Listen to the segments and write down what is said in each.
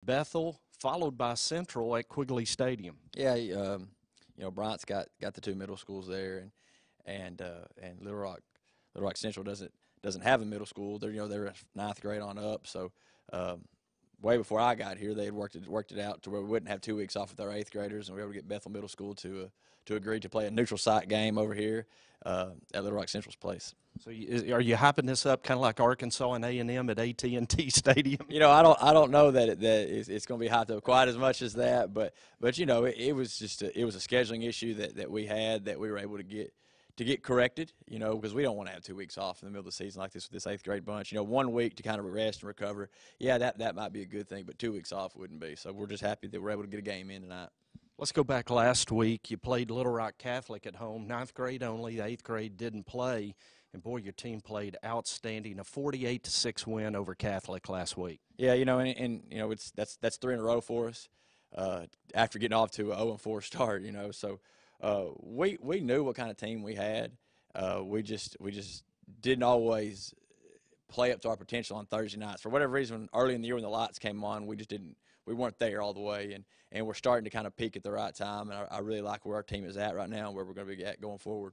Bethel, followed by Central at Quigley Stadium. Yeah, Bryant's got the two middle schools there, and Little Rock Central doesn't have a middle school. They're ninth grade on up. So way before I got here, they had worked it out to where we wouldn't have 2 weeks off with our eighth graders, and we were able to get Bethel Middle School to agree to play a neutral site game over here at Little Rock Central's place. So are you hyping this up kind of like Arkansas and A&M at AT&T Stadium? I don't know that it's going to be hyped up quite as much as that, but it was just a scheduling issue that we had that we were able to get corrected, because we don't want to have 2 weeks off in the middle of the season like this with this eighth grade bunch. 1 week to kind of rest and recover. Yeah, that might be a good thing, but 2 weeks off wouldn't be. So we're just happy that we're able to get a game in tonight. Let's go back last week. You played Little Rock Catholic at home, ninth grade only. The eighth grade didn't play. And, boy, your team played outstanding, a 48-6 win over Catholic last week. Yeah, that's 3 in a row for us after getting off to a 0-4 start, So we knew what kind of team we had. We just didn't always play up to our potential on Thursday nights. For whatever reason, early in the year when the lights came on, we weren't there all the way. And we're starting to kind of peak at the right time. And I really like where our team is at right now and where we're going to be at going forward.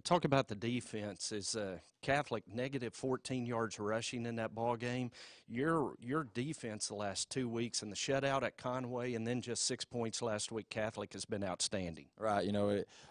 Talk about the defense. Is Catholic negative 14 yards rushing in that ball game? Your defense the last 2 weeks and the shutout at Conway and then just 6 points last week, Catholic has been outstanding. Right.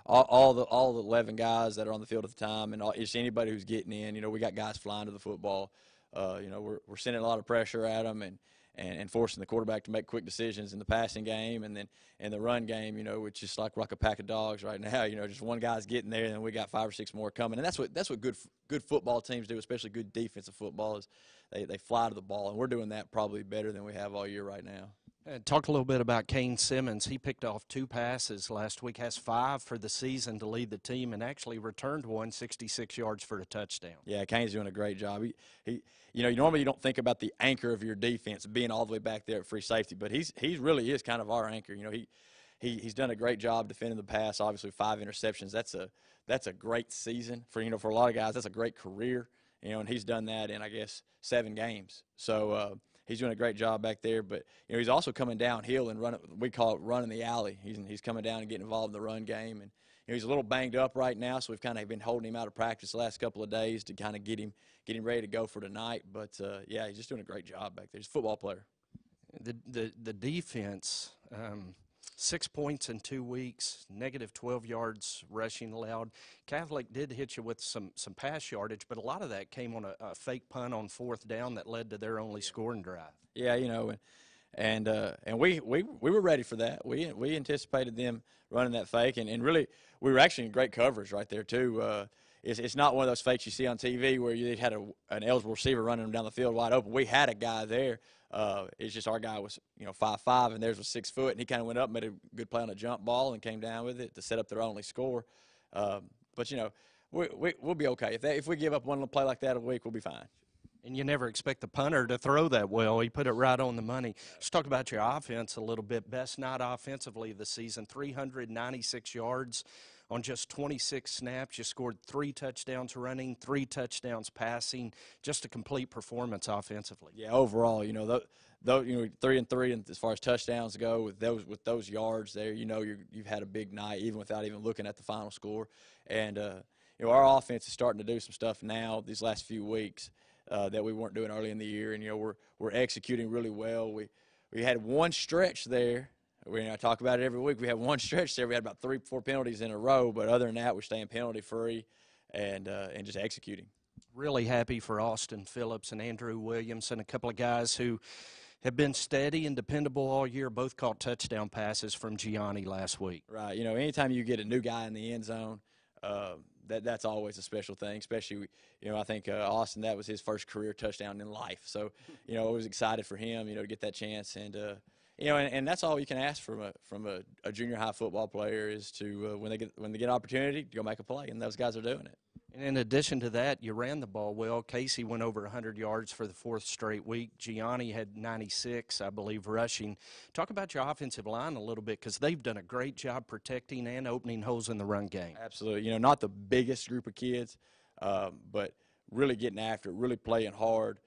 All the 11 guys that are on the field at the time and it's anybody who's getting in. We got guys flying to the football. We're sending a lot of pressure at them and forcing the quarterback to make quick decisions in the passing game, and then in the run game, it's just like we're like a pack of dogs right now. Just one guy's getting there, and then we got 5 or 6 more coming, and that's what good football teams do, especially good defensive football, is they fly to the ball, and we're doing that probably better than we have all year right now. Talk a little bit about Kane Simmons. He picked off 2 passes last week, has 5 for the season to lead the team, and actually returned 166 yards for a touchdown. Yeah, Kane's doing a great job. He normally you don't think about the anchor of your defense being all the way back there at free safety, but he really is kind of our anchor. He's done a great job defending the pass. Obviously, 5 interceptions. That's a great season for a lot of guys. That's a great career. And he's done that in, I guess, 7 games. So he's doing a great job back there. But he's also coming downhill and running. We call it running the alley. He's coming down and getting involved in the run game. And he's a little banged up right now, so we've kind of been holding him out of practice the last couple of days to kind of get him ready to go for tonight. But yeah, he's just doing a great job back there. He's a football player. The defense. 6 points in 2 weeks, negative 12 yards rushing allowed. Catholic did hit you with some pass yardage, but a lot of that came on a fake punt on 4th down that led to their only scoring drive. Yeah, and we were ready for that. We anticipated them running that fake, and really we were actually in great coverage right there too. It's not one of those fakes you see on TV where you had an eligible receiver running them down the field wide open. We had a guy there. It's just our guy was 5'5", and theirs was 6 foot, and he kind of went up, made a good play on a jump ball, and came down with it to set up their only score. But we'll be okay if we give up one little play like that a week, we'll be fine. And you never expect the punter to throw that well. He put it right on the money. Let's talk about your offense a little bit. Best night offensively this season, 396 yards on just 26 snaps. You scored 3 touchdowns running, 3 touchdowns passing. Just a complete performance offensively. Yeah, overall, 3 and 3, and as far as touchdowns go, with those yards there, you've had a big night even without even looking at the final score. And our offense is starting to do some stuff now these last few weeks that we weren't doing early in the year, and we're executing really well. We had one stretch there. I talk about it every week. We had one stretch there. We had about 3-4 penalties in a row, but other than that, we're staying penalty free and just executing. Really happy for Austin Phillips and Andrew Williamson, a couple of guys who have been steady and dependable all year. Both caught touchdown passes from Gianni last week. Right. Anytime you get a new guy in the end zone, that's always a special thing, especially, I think Austin, that was his first career touchdown in life. So, I was excited for him, to get that chance. And, and that's all you can ask from a junior high football player is to, when they get an opportunity, to go make a play. And those guys are doing it. And in addition to that, you ran the ball well. Casey went over 100 yards for the 4th straight week. Gianni had 96, I believe, rushing. Talk about your offensive line a little bit, because they've done a great job protecting and opening holes in the run game. Absolutely. Not the biggest group of kids, but really getting after it, really playing hard.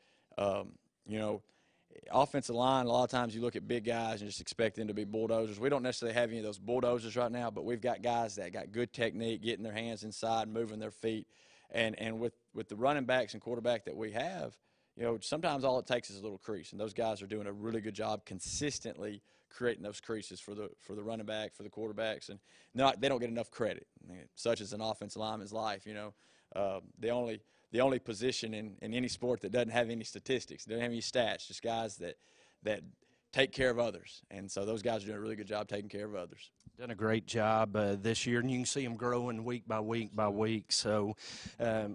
offensive line, a lot of times you look at big guys and just expect them to be bulldozers. We don't necessarily have any of those bulldozers right now, but we've got guys that got good technique, getting their hands inside, moving their feet. And with the running backs and quarterback that we have, sometimes all it takes is a little crease, and those guys are doing a really good job consistently creating those creases for the running back, for the quarterbacks, and they don't get enough credit. Such as an offensive lineman's life, the only position in any sport that doesn't have any statistics, doesn't have any stats, just guys that take care of others. And so those guys are doing a really good job taking care of others. Done a great job this year, and you can see them growing week by week by week. So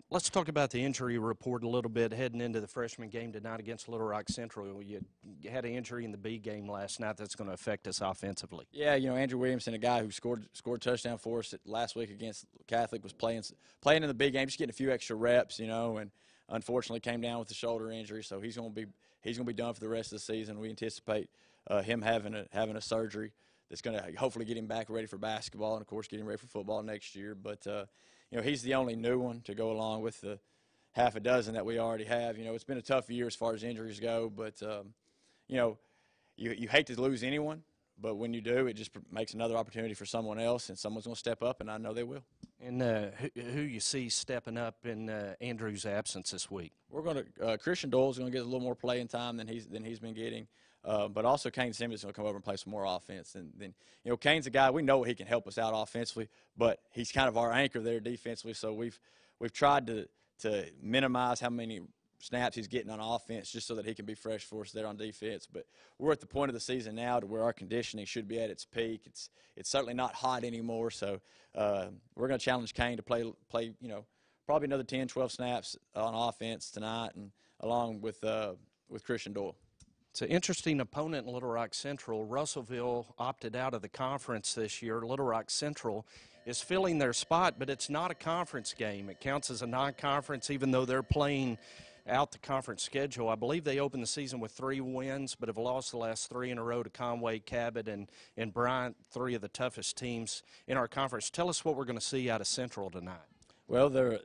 let's talk about the injury report a little bit heading into the freshman game tonight against Little Rock Central. You had an injury in the B game last night that's going to affect us offensively. Yeah, Andrew Williamson, a guy who scored a touchdown for us last week against Catholic, was playing in the B game, just getting a few extra reps, and unfortunately came down with a shoulder injury, so he's going to be done for the rest of the season. We anticipate him having a surgery that's going to hopefully get him back ready for basketball and, of course, get him ready for football next year. But, he's the only new one to go along with the half a dozen that we already have. It's been a tough year as far as injuries go, but, you hate to lose anyone, but when you do, it just makes another opportunity for someone else, and someone's going to step up, and I know they will. And who you see stepping up in Andrew's absence this week? We're going to Christian Doyle's going to get a little more playing time than he's been getting. But also Kane Simmons is going to come over and play some more offense. And then, Kane's a guy, we know he can help us out offensively, but he's kind of our anchor there defensively. So we've tried to minimize how many snaps he's getting on offense just so that he can be fresh for us there on defense. But we're at the point of the season now to where our conditioning should be at its peak. It's certainly not hot anymore. So we're going to challenge Kane to play probably another 10, 12 snaps on offense tonight, and along with Christian Doyle. It's an interesting opponent in Little Rock Central. Russellville opted out of the conference this year. Little Rock Central is filling their spot, but it's not a conference game. It counts as a non-conference, even though they're playing out the conference schedule. I believe they opened the season with 3 wins, but have lost the last 3 in a row to Conway, Cabot, and Bryant, 3 of the toughest teams in our conference. Tell us what we're going to see out of Central tonight. Well, they're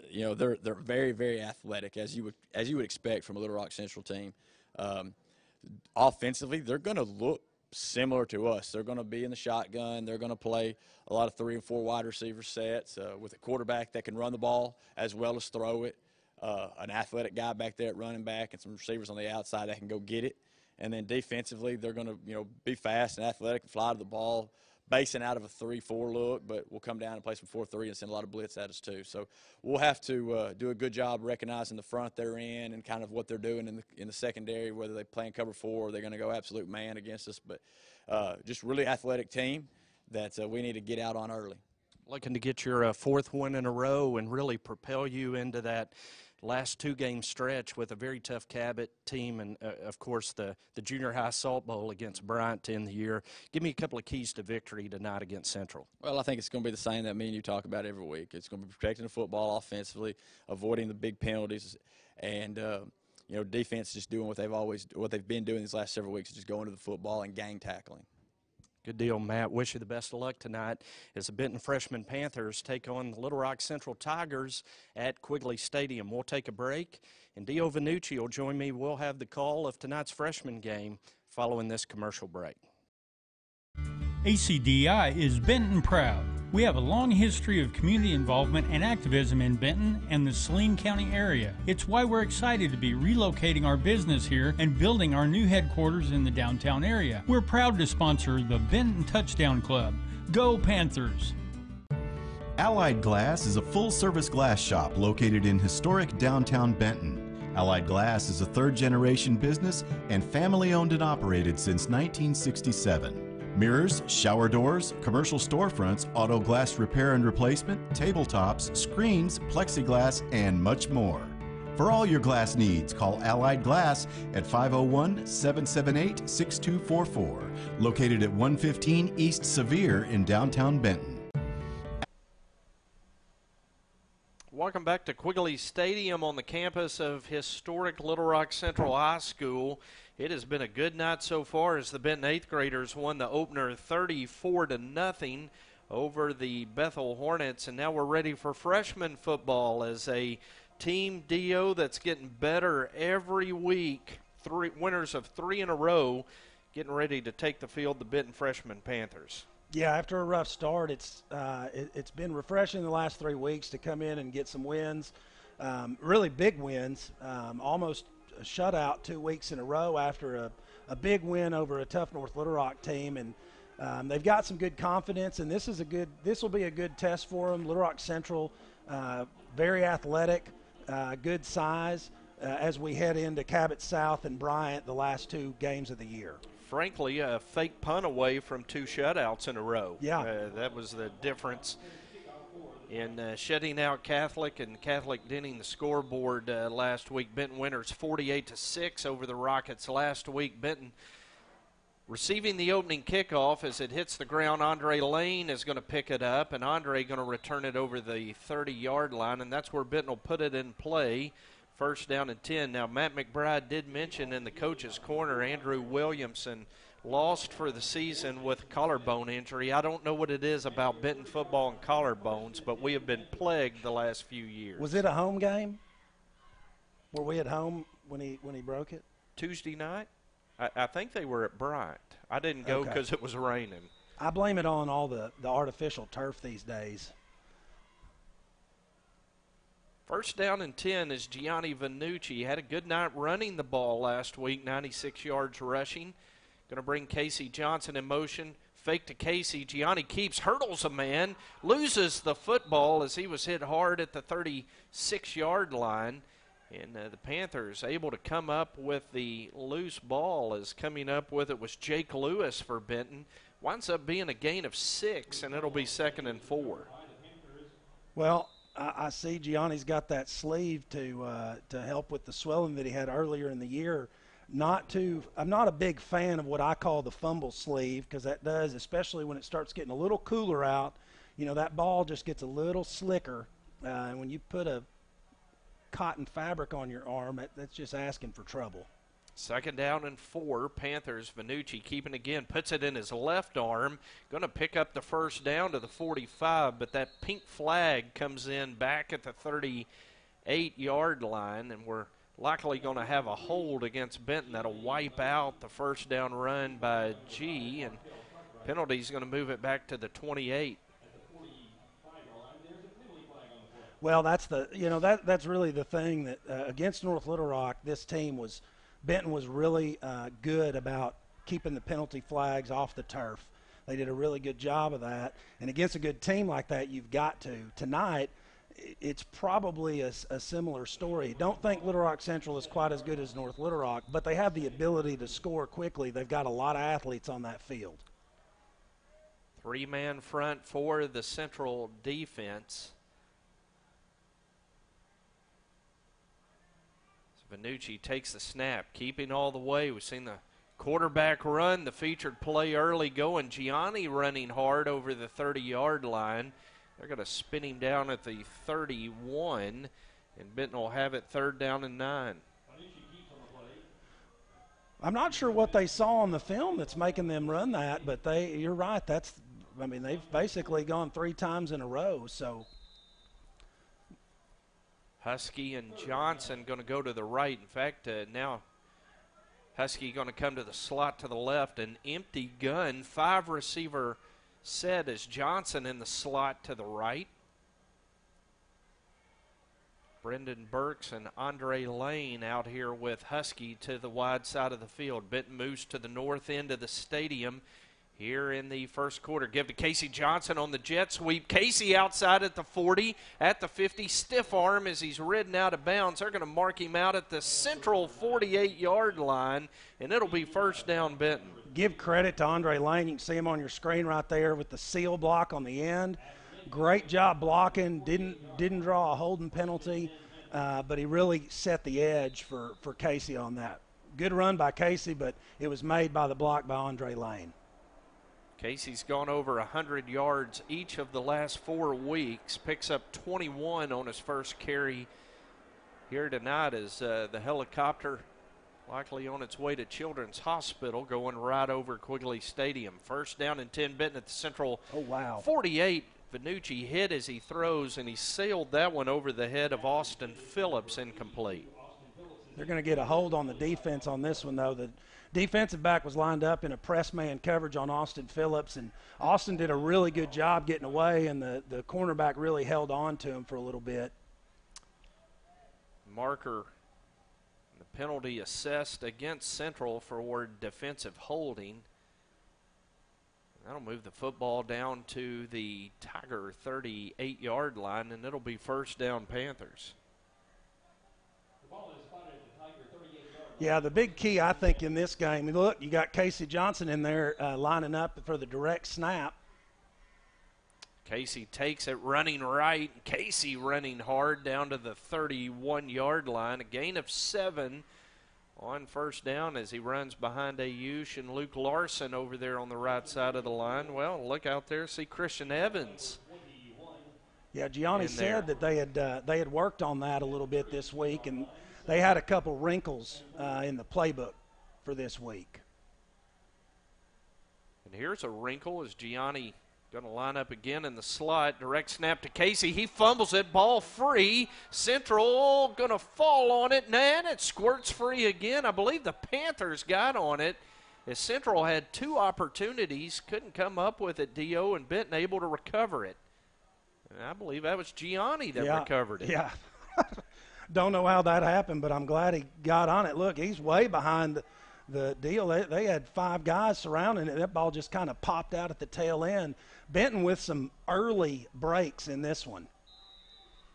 very, very athletic, as you would expect from a Little Rock Central team. Offensively, they're going to look similar to us. They're going to be in the shotgun. They're going to play a lot of 3 and 4 wide receiver sets with a quarterback that can run the ball as well as throw it, an athletic guy back there at running back, and some receivers on the outside that can go get it. And then defensively, they're going to be fast and athletic and fly to the ball, basing out of a 3-4 look, but we'll come down and play some 4-3 and send a lot of blitz at us too. So we'll have to do a good job recognizing the front they're in and kind of what they're doing in the secondary, whether they play in cover 4 or they're going to go absolute man against us. But just really athletic team that we need to get out on early. Looking to get your 4th win in a row and really propel you into that last 2-game stretch with a very tough Cabot team and, of course, the Junior High Salt Bowl against Bryant to end the year. Give me a couple of keys to victory tonight against Central. Well, I think it's going to be the same that me and you talk about every week. It's going to be protecting the football offensively, avoiding the big penalties, and defense just doing what they've been doing these last several weeks, just going to the football and gang tackling. Good deal, Matt. Wish you the best of luck tonight as the Benton freshman Panthers take on the Little Rock Central Tigers at Quigley Stadium. We'll take a break, and Dio Vanucci will join me. We'll have the call of tonight's freshman game following this commercial break. ACDI is Benton proud. We have a long history of community involvement and activism in Benton and the Saline County area. It's why we're excited to be relocating our business here and building our new headquarters in the downtown area. We're proud to sponsor the Benton Touchdown Club. Go Panthers! Allied Glass is a full-service glass shop located in historic downtown Benton. Allied Glass is a 3rd-generation business and family-owned and operated since 1967. Mirrors, shower doors, commercial storefronts, auto glass repair and replacement, tabletops, screens, plexiglass, and much more. For all your glass needs, call Allied Glass at 501-778-6244, located at 115 East Sevier in downtown Benton. Welcome back to Quigley Stadium on the campus of historic Little Rock Central High School. It has been a good night so far as the Benton 8th graders won the opener 34-0 over the Bethel Hornets. And now we're ready for freshman football as a team, Dio, that's getting better every week winners of 3 in a row, getting ready to take the field, the Benton freshman Panthers. Yeah, after a rough start, it's been refreshing the last 3 weeks to come in and get some wins, really big wins, almost a shutout 2 weeks in a row after a big win over a tough North Little Rock team, and they've got some good confidence, and this will be a good test for them. Little Rock Central, very athletic, good size as we head into Cabot South and Bryant the last 2 games of the year. Frankly, a fake punt away from 2 shutouts in a row. Yeah. That was the difference in shutting out Catholic and Catholic denting the scoreboard last week. Benton winners 48-6 over the Rockets last week. Benton receiving the opening kickoff as it hits the ground. Andre Lane is going to pick it up, and Andre going to return it over the 30-yard line, and that's where Benton will put it in play. First down and 10. Now, Matt McBride did mention in the coach's corner, Andrew Williamson lost for the season with collarbone injury. I don't know what it is about Benton football and collarbones, but we have been plagued the last few years. Was it a home game? Were we at home when he broke it? Tuesday night? I think they were at Bryant. I didn't go because it was raining. I blame it on all the artificial turf these days. First down and 10 is Gianni Vanucci. Had a good night running the ball last week, 96 yards rushing. Going to bring Casey Johnson in motion. Fake to Casey. Gianni keeps, hurdles a man, loses the football as he was hit hard at the 36-yard line. And the Panthers able to come up with the loose ball. As coming up with it was Jake Lewis for Benton. Winds up being a gain of 6, and it'll be 2nd and 4. Well, I see Gianni's got that sleeve to help with the swelling that he had earlier in the year. I'm not a big fan of what I call the fumble sleeve, because that does, especially when it starts getting a little cooler out, that ball just gets a little slicker. And when you put a cotton fabric on your arm, that's just asking for trouble. 2nd down and 4. Panthers. Vanucci keeping again, puts it in his left arm. Going to pick up the first down to the 45, but that pink flag comes in back at the 38-yard line, and we're likely going to have a hold against Benton that'll wipe out the first down run by G, and penalty's going to move it back to the 28. Well, that's that's really the thing that against North Little Rock, Benton was really good about keeping the penalty flags off the turf. They did a really good job of that. And against a good team like that, you've got to. Tonight, it's probably a similar story. Don't think Little Rock Central is quite as good as North Little Rock, but they have the ability to score quickly. They've got a lot of athletes on that field. 3-man front for the Central defense. Vanucci takes the snap, keeping all the way. We've seen the quarterback run, the featured play early going. Gianni running hard over the 30-yard line. They're going to spin him down at the 31, and Benton will have it 3rd down and 9. I'm not sure what they saw on the film that's making them run that, but you're right. They've basically gone 3 times in a row, so. Husky and Johnson going to go to the right. In fact, now Husky going to come to the slot to the left. An empty gun. 5-receiver set as Johnson in the slot to the right. Brendan Burks and Andre Lane out here with Husky to the wide side of the field. Benton moves to the north end of the stadium here in the first quarter. Give to Casey Johnson on the jet sweep. Casey outside at the 40, at the 50. Stiff arm as he's ridden out of bounds. They're going to mark him out at the central 48-yard line, and it'll be 1st down Benton. Give credit to Andre Lane. You can see him on your screen right there with the seal block on the end. Great job blocking. Didn't draw a holding penalty, but he really set the edge for Casey on that. Good run by Casey, but it was made by the block by Andre Lane. Casey's gone over 100 yards each of the last 4 weeks. Picks up 21 on his first carry here tonight as the helicopter likely on its way to Children's Hospital, going right over Quigley Stadium. 1st down and 10, Benton at the central 48. Vanucci hit as he throws, and he sailed that one over the head of Austin Phillips, incomplete. They're going to get a hold on the defense on this one, though. The defensive back was lined up in a press man coverage on Austin Phillips, and Austin did a really good job getting away, and the cornerback really held on to him for a little bit. Marker, the penalty assessed against Central for defensive holding. That'll move the football down to the Tiger 38-yard line, and it'll be first down Panthers. Yeah, the big key, I think, in this game, look, you got Casey Johnson in there lining up for the direct snap. Casey takes it running right. Casey running hard down to the 31-yard line. A gain of 7 on first down as he runs behind Ayush and Luke Larson over there on the right side of the line. Well, look out there, see Christian Evans. Yeah, Gianni said that they had worked on that a little bit this week, and they had a couple wrinkles in the playbook for this week. And here's a wrinkle as Gianni going to line up again in the slot. Direct snap to Casey. He fumbles it. Ball free. Central going to fall on it. And it squirts free again. I believe the Panthers got on it as Central had 2 opportunities. Couldn't come up with it, Dio, and Benton able to recover it. And I believe that was Gianni that recovered it. Yeah. Don't know how that happened, but I'm glad he got on it. Look, he's way behind the deal. They had 5 guys surrounding it. That ball just kind of popped out at the tail end. Benton with some early breaks in this one.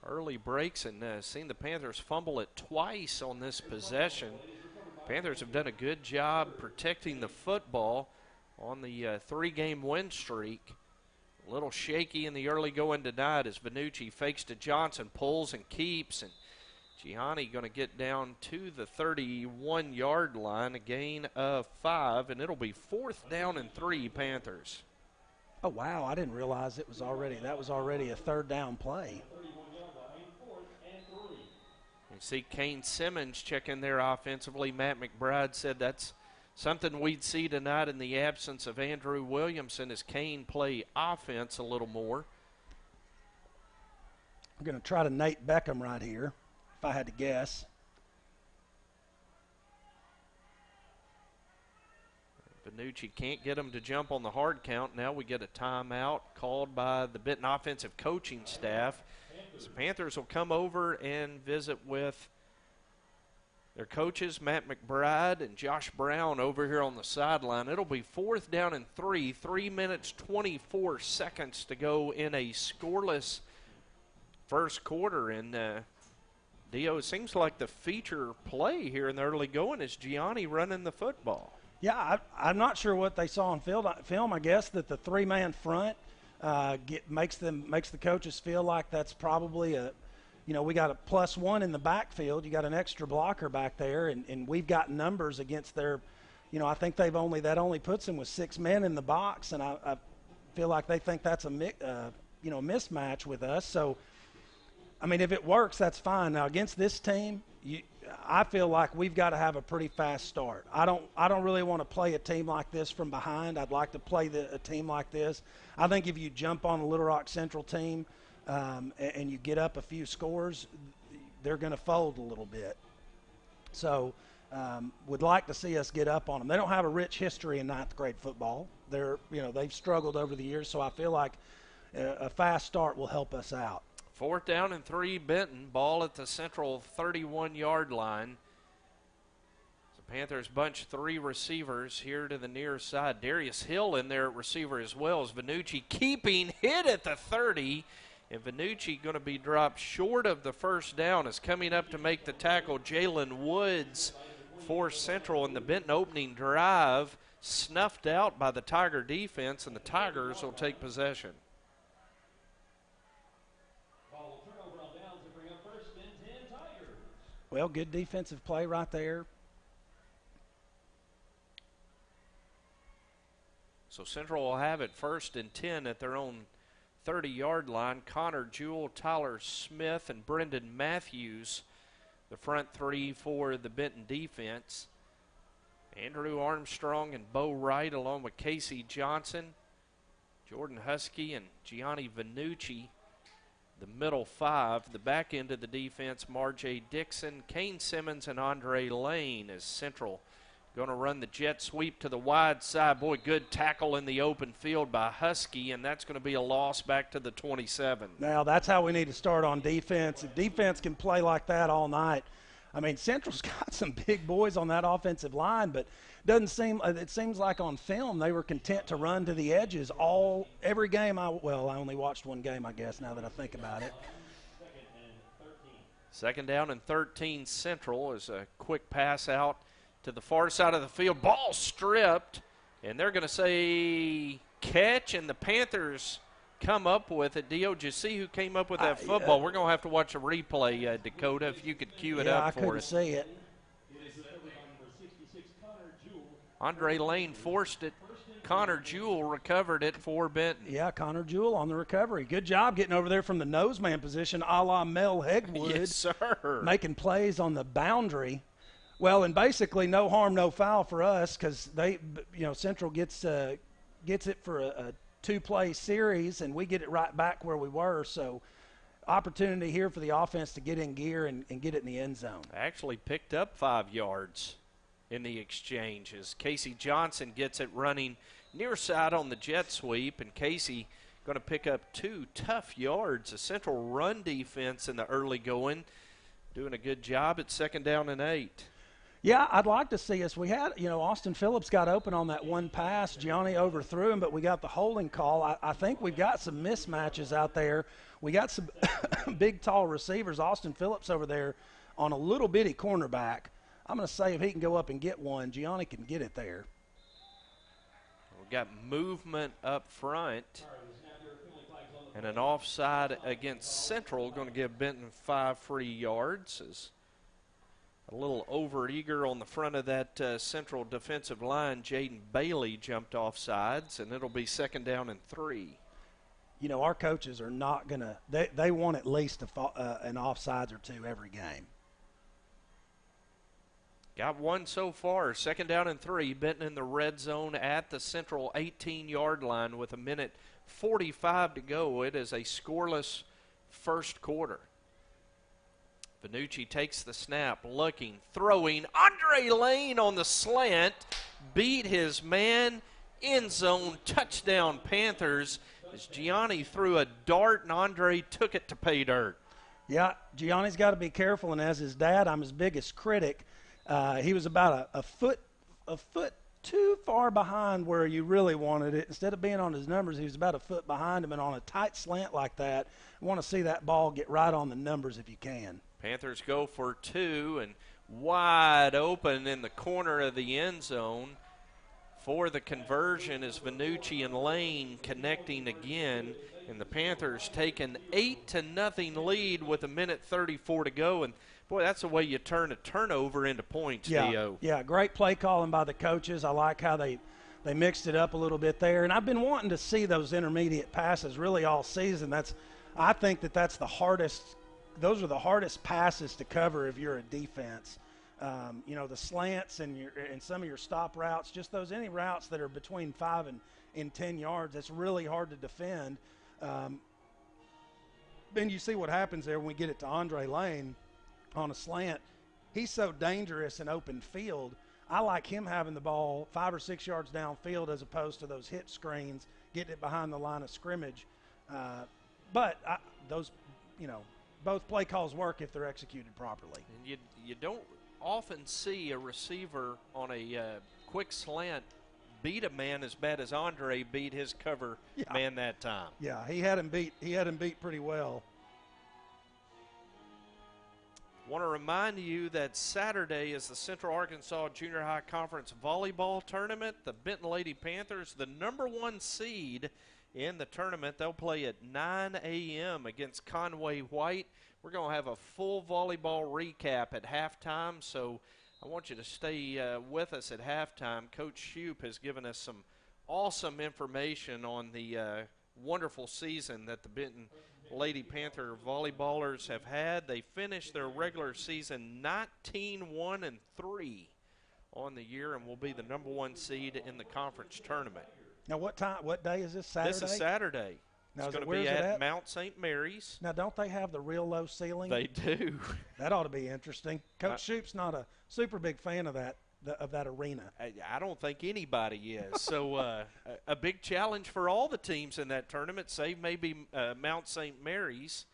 Early breaks, and seen the Panthers fumble it twice on this possession. Panthers have done a good job protecting the football on the 3-game win streak. A little shaky in the early going tonight as Vannucci fakes to Johnson, pulls and keeps, and Gianni going to get down to the 31-yard line, a gain of 5, and it'll be 4th down and 3 Panthers. Oh, wow, I didn't realize that was already a 3rd down play. You see Kane Simmons checking there offensively. Matt McBride said that's something we'd see tonight in the absence of Andrew Williamson as Kane play offense a little more. I'm going to try to Nate Beckham right here, if I had to guess. Vannucci can't get him to jump on the hard count. Now we get a timeout called by the Benton offensive coaching staff. The Panthers will come over and visit with their coaches, Matt McBride and Josh Brown, over here on the sideline. It'll be 4th down and 3, 3 minutes, 24 seconds to go in a scoreless first quarter. And Dio, it seems like the feature play here in the early going is Gianni running the football. Yeah, I'm not sure what they saw on film. I guess that the 3-man front makes the coaches feel like that's probably we got a +1 in the backfield. You got an extra blocker back there, and we've got numbers against their, I think that only puts them with 6 men in the box, and I feel like they think that's a mismatch with us. So, I mean, if it works, that's fine. Now against this team, I feel like we've got to have a pretty fast start. I don't really want to play a team like this from behind. I'd like to play a team like this. I think if you jump on a Little Rock Central team and you get up a few scores, they're going to fold a little bit. So would like to see us get up on them. They don't have a rich history in 9th grade football. They've struggled over the years, so I feel like a fast start will help us out. 4th down and 3, Benton. Ball at the Central 31-yard line. The Panthers bunch 3 receivers here to the near side. Darius Hill in there at receiver as well as Vannucci keeping hit at the 30. And Vannucci going to be dropped short of the first down. Is coming up to make the tackle Jalen Woods for Central, in the Benton opening drive snuffed out by the Tiger defense, and the Tigers will take possession. Well, good defensive play right there. So Central will have it 1st and 10 at their own 30-yard line. Connor Jewell, Tyler Smith, and Brendan Matthews, the front 3 for the Benton defense. Andrew Armstrong and Bo Wright, along with Casey Johnson, Jordan Husky, and Gianni Vannucci The middle five, the back end of the defense, Marjay Dixon, Kane Simmons, and Andre Lane as Central going to run the jet sweep to the wide side. Boy, good tackle in the open field by Husky, and that's going to be a loss back to the 27. Now, that's how we need to start on defense. If defense can play like that all night, I mean, Central's got some big boys on that offensive line, but it seems like on film they were content to run to the edges every game. I only watched one game, I guess, now that I think about it. Second down and 13 Central is a quick pass out to the far side of the field. Ball stripped, and they're going to say catch, and the Panthers come up with it. Dio, did you see who came up with that football? We're going to have to watch a replay, Dakota, if you could cue it up for us. Yeah, I couldn't see it. Andre Lane forced it. Connor Jewell recovered it for Benton. Yeah, Connor Jewell on the recovery. Good job getting over there from the nose man position, a la Mel Hegwood. Yes, sir. Making plays on the boundary. Well, and basically no harm, no foul for us because Central gets it for a two-play series, and we get it right back where we were. So opportunity here for the offense to get in gear and get it in the end zone. Actually picked up 5 yards in the exchange as Casey Johnson gets it running near side on the jet sweep, and Casey going to pick up 2 tough yards. A Central run defense in the early going, doing a good job at second down and 8. Yeah, I'd like to see us. We had, Austin Phillips got open on that one pass. Gianni overthrew him, but we got the holding call. I think we've got some mismatches out there. We got some big, tall receivers. Austin Phillips over there on a little bitty cornerback. I'm going to say if he can go up and get one, Gianni can get it there. We've got movement up front. And an offside against Central, going to give Benton 5 free yards. As a little over-eager on the front of that Central defensive line, Jaden Bailey jumped off sides, and it'll be second down and 3. Our coaches are not going to – they want at least an offsides or 2 every game. Got one so far. Second down and 3. Benton in the red zone at the Central 18-yard line with 1:45 to go. It is a scoreless first quarter. Vanucci takes the snap, looking, throwing. Andre Lane on the slant. Beat his man. End zone. Touchdown Panthers. As Gianni threw a dart and Andre took it to pay dirt. Yeah, Gianni's got to be careful, and as his dad, I'm his biggest critic. He was about a foot too far behind where you really wanted it. Instead of being on his numbers, he was about a foot behind him, and on a tight slant like that, you want to see that ball get right on the numbers if you can. Panthers go for 2 and wide open in the corner of the end zone for the conversion is Vanucci and Lane connecting again, and the Panthers take an 8-0 lead with 1:34 to go. And boy, that's the way you turn a turnover into points, Dio. Yeah, great play calling by the coaches. I like how they mixed it up a little bit there. And I've been wanting to see those intermediate passes really all season. I think that's the hardest. Those are the hardest passes to cover if you're a defense. The slants and some of your stop routes, just any routes that are between 5 and 10 yards, that's really hard to defend. Then you see what happens there when we get it to Andre Lane on a slant. He's so dangerous in open field. I like him having the ball 5 or 6 yards downfield as opposed to those hit screens, getting it behind the line of scrimmage. But both play calls work if they're executed properly. And you don't often see a receiver on a quick slant beat a man as bad as Andre beat his cover man that time. Yeah, he had him beat pretty well. Want to remind you that Saturday is the Central Arkansas Junior High Conference Volleyball Tournament. The Benton Lady Panthers, the #1 seed in the tournament. They'll play at 9 a.m. against Conway White. We're going to have a full volleyball recap at halftime, so I want you to stay with us at halftime. Coach Shoup has given us some awesome information on the wonderful season that the Benton Lady Panther volleyballers have had. They finished their regular season 19-1-3 on the year and will be the #1 seed in the conference tournament. Now, what day is this, Saturday? This is Saturday. Now, It's going to where's be it at Mount St. Mary's. Now, don't they have the real low ceiling? They do. That ought to be interesting. Coach Shoup's not a super big fan of that arena. I don't think anybody is. So a big challenge for all the teams in that tournament, save maybe Mount St. Mary's.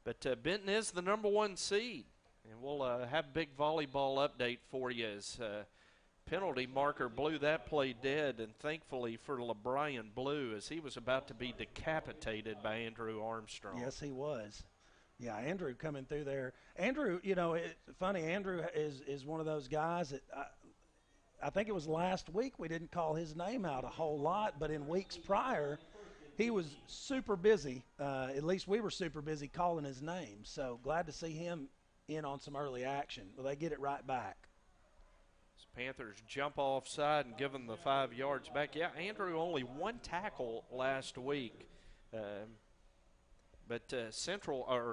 But Benton is the number 1 seed. And we'll have a big volleyball update for you as penalty marker blew that play dead. And thankfully for LeBrian Blue, as he was about to be decapitated by Andrew Armstrong. Yes, he was. Yeah, Andrew coming through there. Andrew, it's funny, Andrew is one of those guys that I think it was last week we didn't call his name out a whole lot, but in weeks prior he was super busy. At least we were super busy calling his name. So glad to see him in on some early action. Well, they get it right back. So Panthers jump offside and give them the 5 yards back. Yeah, Andrew only 1 tackle last week. But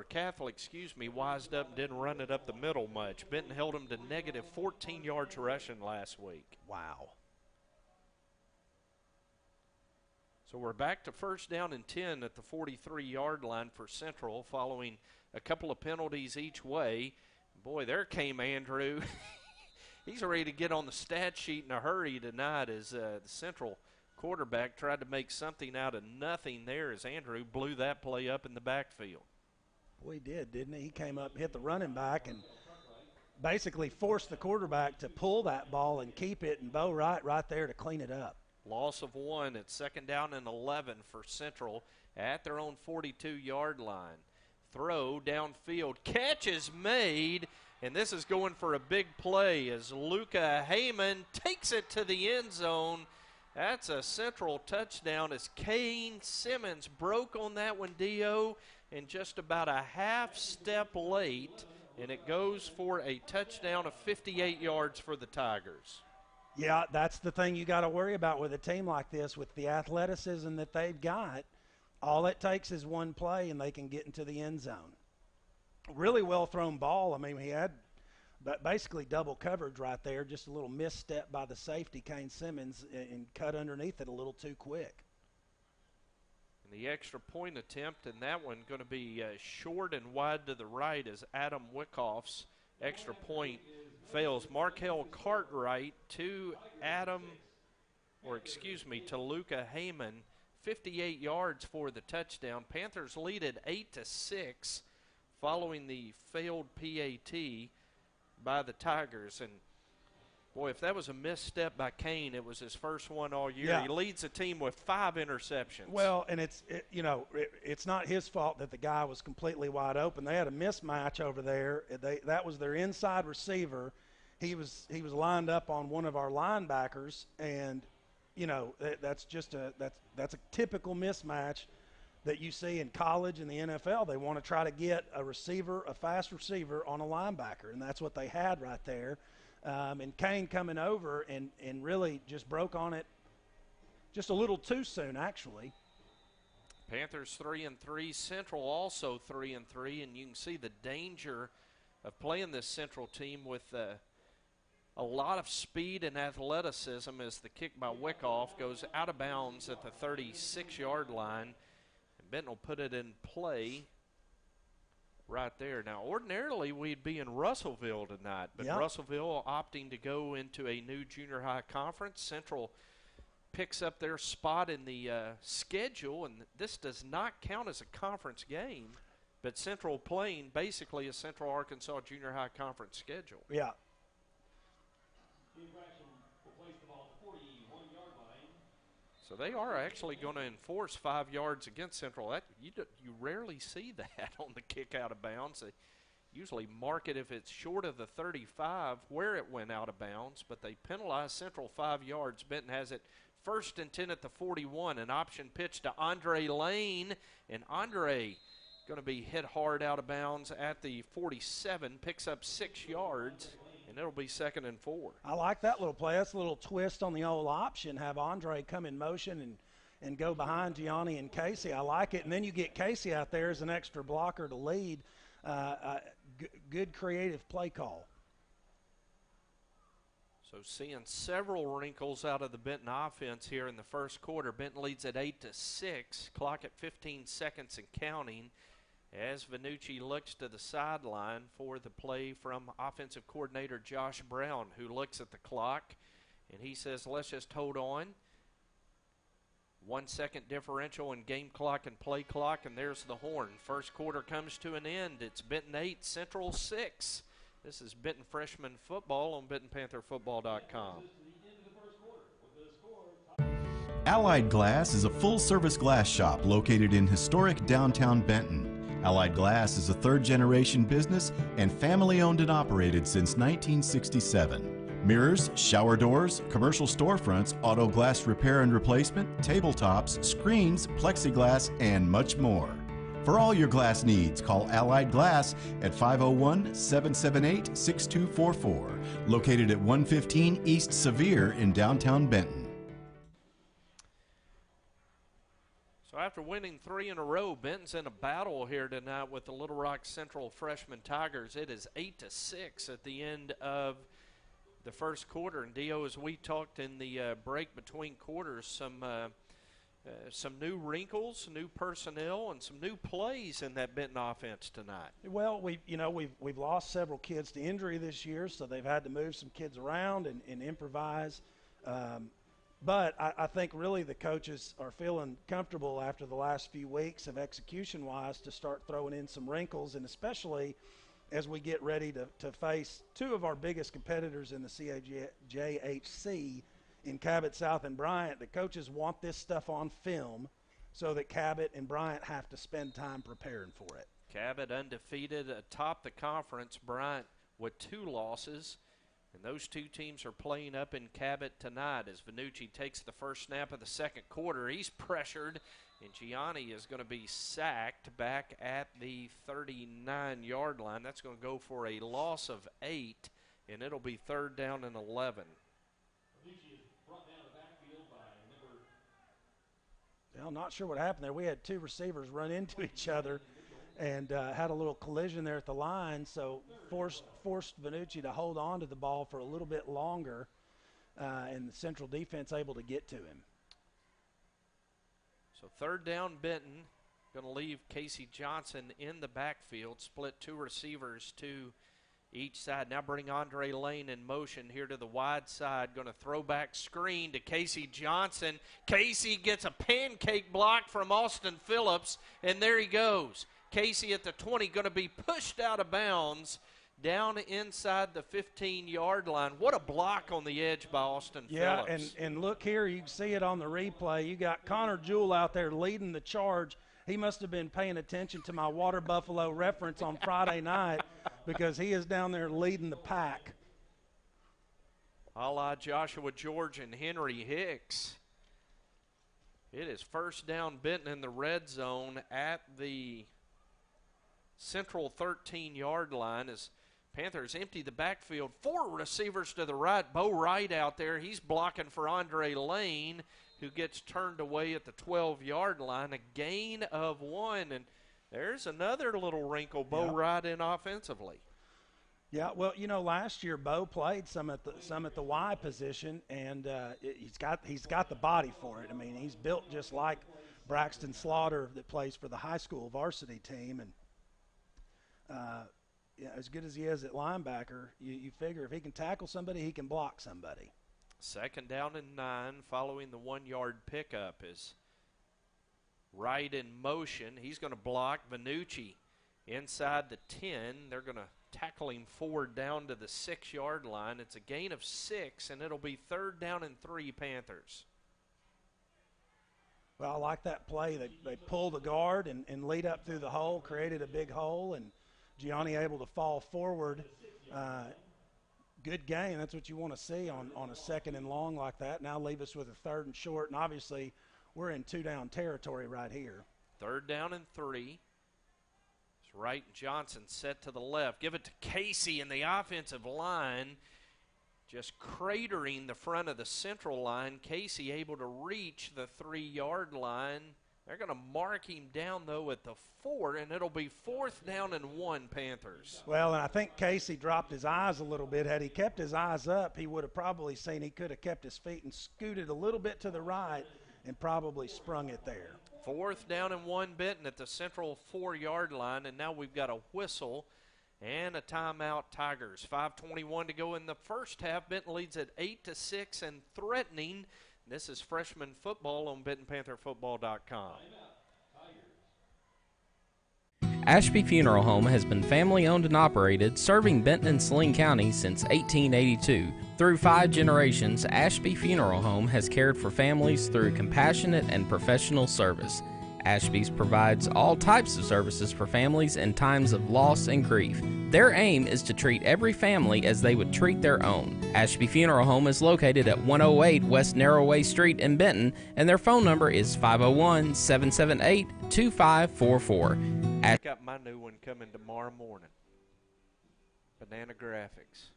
Catholic, wised up and didn't run it up the middle much. Benton held him to negative 14 yards rushing last week. Wow. So we're back to first down and 10 at the 43-yard line for Central following a couple of penalties each way. Boy, there came Andrew. He's ready to get on the stat sheet in a hurry tonight as the Central quarterback tried to make something out of nothing there as Andrew blew that play up in the backfield. Boy, he did, didn't he? He came up, hit the running back, and basically forced the quarterback to pull that ball and keep it, and Bo Wright right there to clean it up. Loss of 1 at 2nd down and 11 for Central at their own 42-yard line. Throw downfield, catch is made, and this is going for a big play as Luca Heyman takes it to the end zone. That's a Central touchdown as Kane Simmons broke on that one, Dio, and just about a half step late, and it goes for a touchdown of 58 yards for the Tigers. Yeah, that's the thing you got to worry about with a team like this, with the athleticism that they've got. All it takes is one play, and they can get into the end zone. Really well thrown ball. I mean, he had but basically double coverage right there, just a little misstep by the safety, Kane Simmons, and cut underneath it a little too quick. And the extra point attempt, and that one going to be short and wide to the right as Adam Wickoff's extra point fails. Markel Cartwright to Luca Heyman, 58 yards for the touchdown. Panthers lead at 8-6 following the failed PAT by the Tigers. And boy, if that was a misstep by Kane, it was his first one all year. Yeah. He leads the team with 5 interceptions. Well, and it's not his fault that the guy was completely wide open. They had a mismatch over there. That was their inside receiver. He was lined up on one of our linebackers, and that's a typical mismatch that you see in college and the NFL. They want to try to get a fast receiver on a linebacker, and that's what they had right there. And Kane coming over and really just broke on it just a little too soon, actually. Panthers 3-3, Central also 3-3, and you can see the danger of playing this Central team with a lot of speed and athleticism as the kick by Wickoff goes out of bounds at the 36-yard line. Benton will put it in play right there. Now, ordinarily, we'd be in Russellville tonight, but Russellville opting to go into a new junior high conference. Central picks up their spot in the schedule, and this does not count as a conference game, but Central playing basically a Central Arkansas junior high conference schedule. Yeah. So they are actually going to enforce 5 yards against Central. You rarely see that on the kick out of bounds. They usually mark it if it's short of the 35 where it went out of bounds, but they penalize Central 5 yards. Benton has it 1st and 10 at the 41. An option pitch to Andre Lane, and Andre going to be hit hard out of bounds at the 47, picks up 6 yards. And it'll be 2nd and 4. I like that little play. That's a little twist on the old option. Have Andre come in motion and go behind Gianni and Casey. I like it. And then you get Casey out there as an extra blocker to lead. Good creative play call. So seeing several wrinkles out of the Benton offense here in the first quarter. Benton leads at 8-6. Clock at 15 seconds and counting as Vannucci looks to the sideline for the play from offensive coordinator Josh Brown, who looks at the clock and he says, let's just hold on. 1 second differential in game clock and play clock, and there's the horn. First quarter comes to an end. It's Benton 8, Central 6. This is Benton Freshman Football on BentonPantherFootball.com. Allied Glass is a full-service glass shop located in historic downtown Benton. Allied Glass is a third-generation business and family-owned and operated since 1967. Mirrors, shower doors, commercial storefronts, auto glass repair and replacement, tabletops, screens, plexiglass, and much more. For all your glass needs, call Allied Glass at 501-778-6244, located at 115 East Sevier in downtown Benton. So after winning 3 in a row, Benton's in a battle here tonight with the Little Rock Central Freshman Tigers. It is 8-6 at the end of the first quarter. And Dio, as we talked in the break between quarters, some new wrinkles, new personnel, and some new plays in that Benton offense tonight. Well, we've lost several kids to injury this year, so they've had to move some kids around and improvise. But I think really the coaches are feeling comfortable after the last few weeks of execution-wise to start throwing in some wrinkles, and especially as we get ready to face two of our biggest competitors in the CAJHC in Cabot South and Bryant. The coaches want this stuff on film so that Cabot and Bryant have to spend time preparing for it. Cabot undefeated atop the conference, Bryant with 2 losses. And those two teams are playing up in Cabot tonight as Vannucci takes the first snap of the second quarter. He's pressured, and Gianni is going to be sacked back at the 39-yard line. That's going to go for a loss of 8, and it'll be 3rd down and 11. I'm not sure what happened there. We had 2 receivers run into each other and had a little collision there at the line, so forced Vannucci to hold on to the ball for a little bit longer, and the Central defense able to get to him. So 3rd down, Benton. Going to leave Casey Johnson in the backfield, split 2 receivers to each side. Now bring Andre Lane in motion here to the wide side. Going to throw back screen to Casey Johnson. Casey gets a pancake block from Austin Phillips, and there he goes. Casey at the 20, going to be pushed out of bounds down inside the 15-yard line. What a block on the edge by Austin Phillips. Yeah, and look here, you can see it on the replay. You got Connor Jewell out there leading the charge. He must have been paying attention to my Water Buffalo reference on Friday night because he is down there leading the pack. A la Joshua George and Henry Hicks. It is 1st down, Benton in the red zone at the Central 13-yard line as Panthers empty the backfield. 4 receivers to the right. Bo Wright out there. He's blocking for Andre Lane, who gets turned away at the 12-yard line. A gain of 1. And there's another little wrinkle Bo Wright in offensively. Yeah, well, last year Bo played some at the Y position, and he's got the body for it. I mean, he's built just like Braxton Slaughter that plays for the high school varsity team, and as good as he is at linebacker, you figure if he can tackle somebody, he can block somebody. 2nd down and 9 following the 1-yard pickup is Wright in motion. He's going to block Vannucci inside the 10. They're going to tackle him forward down to the 6-yard line. It's a gain of 6, and it'll be 3rd down and 3 Panthers. Well, I like that play. They pulled the guard and lead up through the hole, created a big hole, and Gianni able to fall forward. Good game. That's what you want to see on a 2nd and long like that. Now leave us with a 3rd and short, and obviously we're in 2-down territory right here. 3rd down and 3. It's Wright and Johnson set to the left. Give it to Casey, and the offensive line just cratering the front of the Central line. Casey able to reach the 3-yard line, They're going to mark him down, though, at the 4, and it'll be 4th down and 1, Panthers. Well, and I think Casey dropped his eyes a little bit. Had he kept his eyes up, he would have probably seen he could have kept his feet and scooted a little bit to the right and probably sprung it there. 4th down and 1, Benton at the central 4-yard line, and now we've got a whistle and a timeout, Tigers. 5:21 to go in the first half. Benton leads at 8-6 and threatening. This is freshman football on BentonPantherFootball.com. Ashby Funeral Home has been family owned and operated, serving Benton and Saline County since 1882. Through 5 generations, Ashby Funeral Home has cared for families through compassionate and professional service. Ashby's provides all types of services for families in times of loss and grief. Their aim is to treat every family as they would treat their own. Ashby Funeral Home is located at 108 West Narrowway Street in Benton, and their phone number is 501-778-2544. I got my new one coming tomorrow morning. Banana Graphics.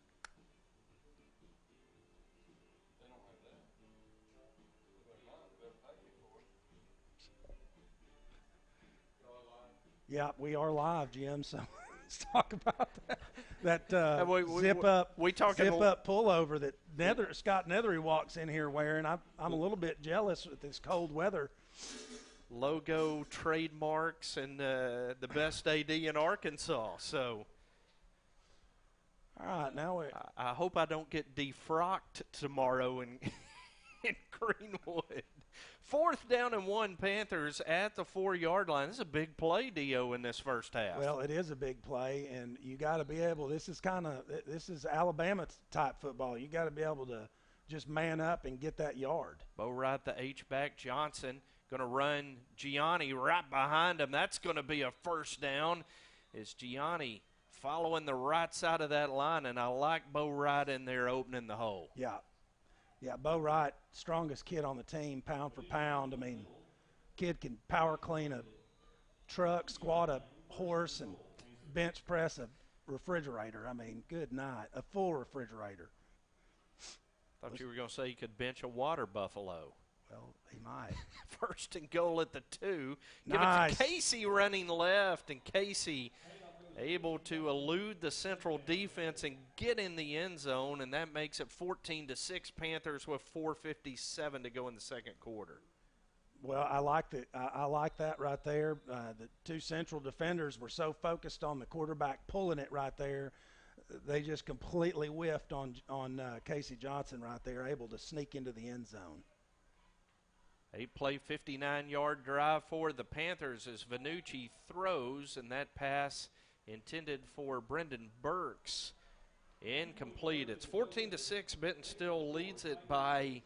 Yeah, we are live, Jim. So let's talk about that we zip up pullover that Scott Nethery walks in here wearing. I'm a little bit jealous with this cold weather. Logo, trademarks, and the best AD in Arkansas. So, all right, now I hope I don't get defrocked tomorrow in Greenwood. 4th down and 1, Panthers at the 4-yard line. This is a big play, Dio, in this first half. Well, it is a big play, and you got to be able. This is Alabama type football. You got to be able to just man up and get that yard. Bo Wright, the H-back. Johnson going to run Gianni right behind him. That's going to be a first down. Is Gianni following the right side of that line, and I like Bo Wright in there opening the hole. Yeah, Bo Wright, strongest kid on the team, pound for pound. I mean, kid can power clean a truck, squat a horse, and bench press a refrigerator. I mean, good night, a full refrigerator. Thought you were going to say he could bench a water buffalo. Well, he might. 1st and goal at the 2. Give Nice. it to Casey running left, and Casey able to elude the central defense and get in the end zone, and that makes it 14-6 Panthers with 4:57 to go in the second quarter. Well, I like that right there. The 2 central defenders were so focused on the quarterback pulling it right there, they just completely whiffed on Casey Johnson right there, able to sneak into the end zone. 8-play, 59-yard drive for the Panthers as Vannucci throws, and that pass intended for Brendan Burks. Incomplete. It's 14-6. Benton still leads it by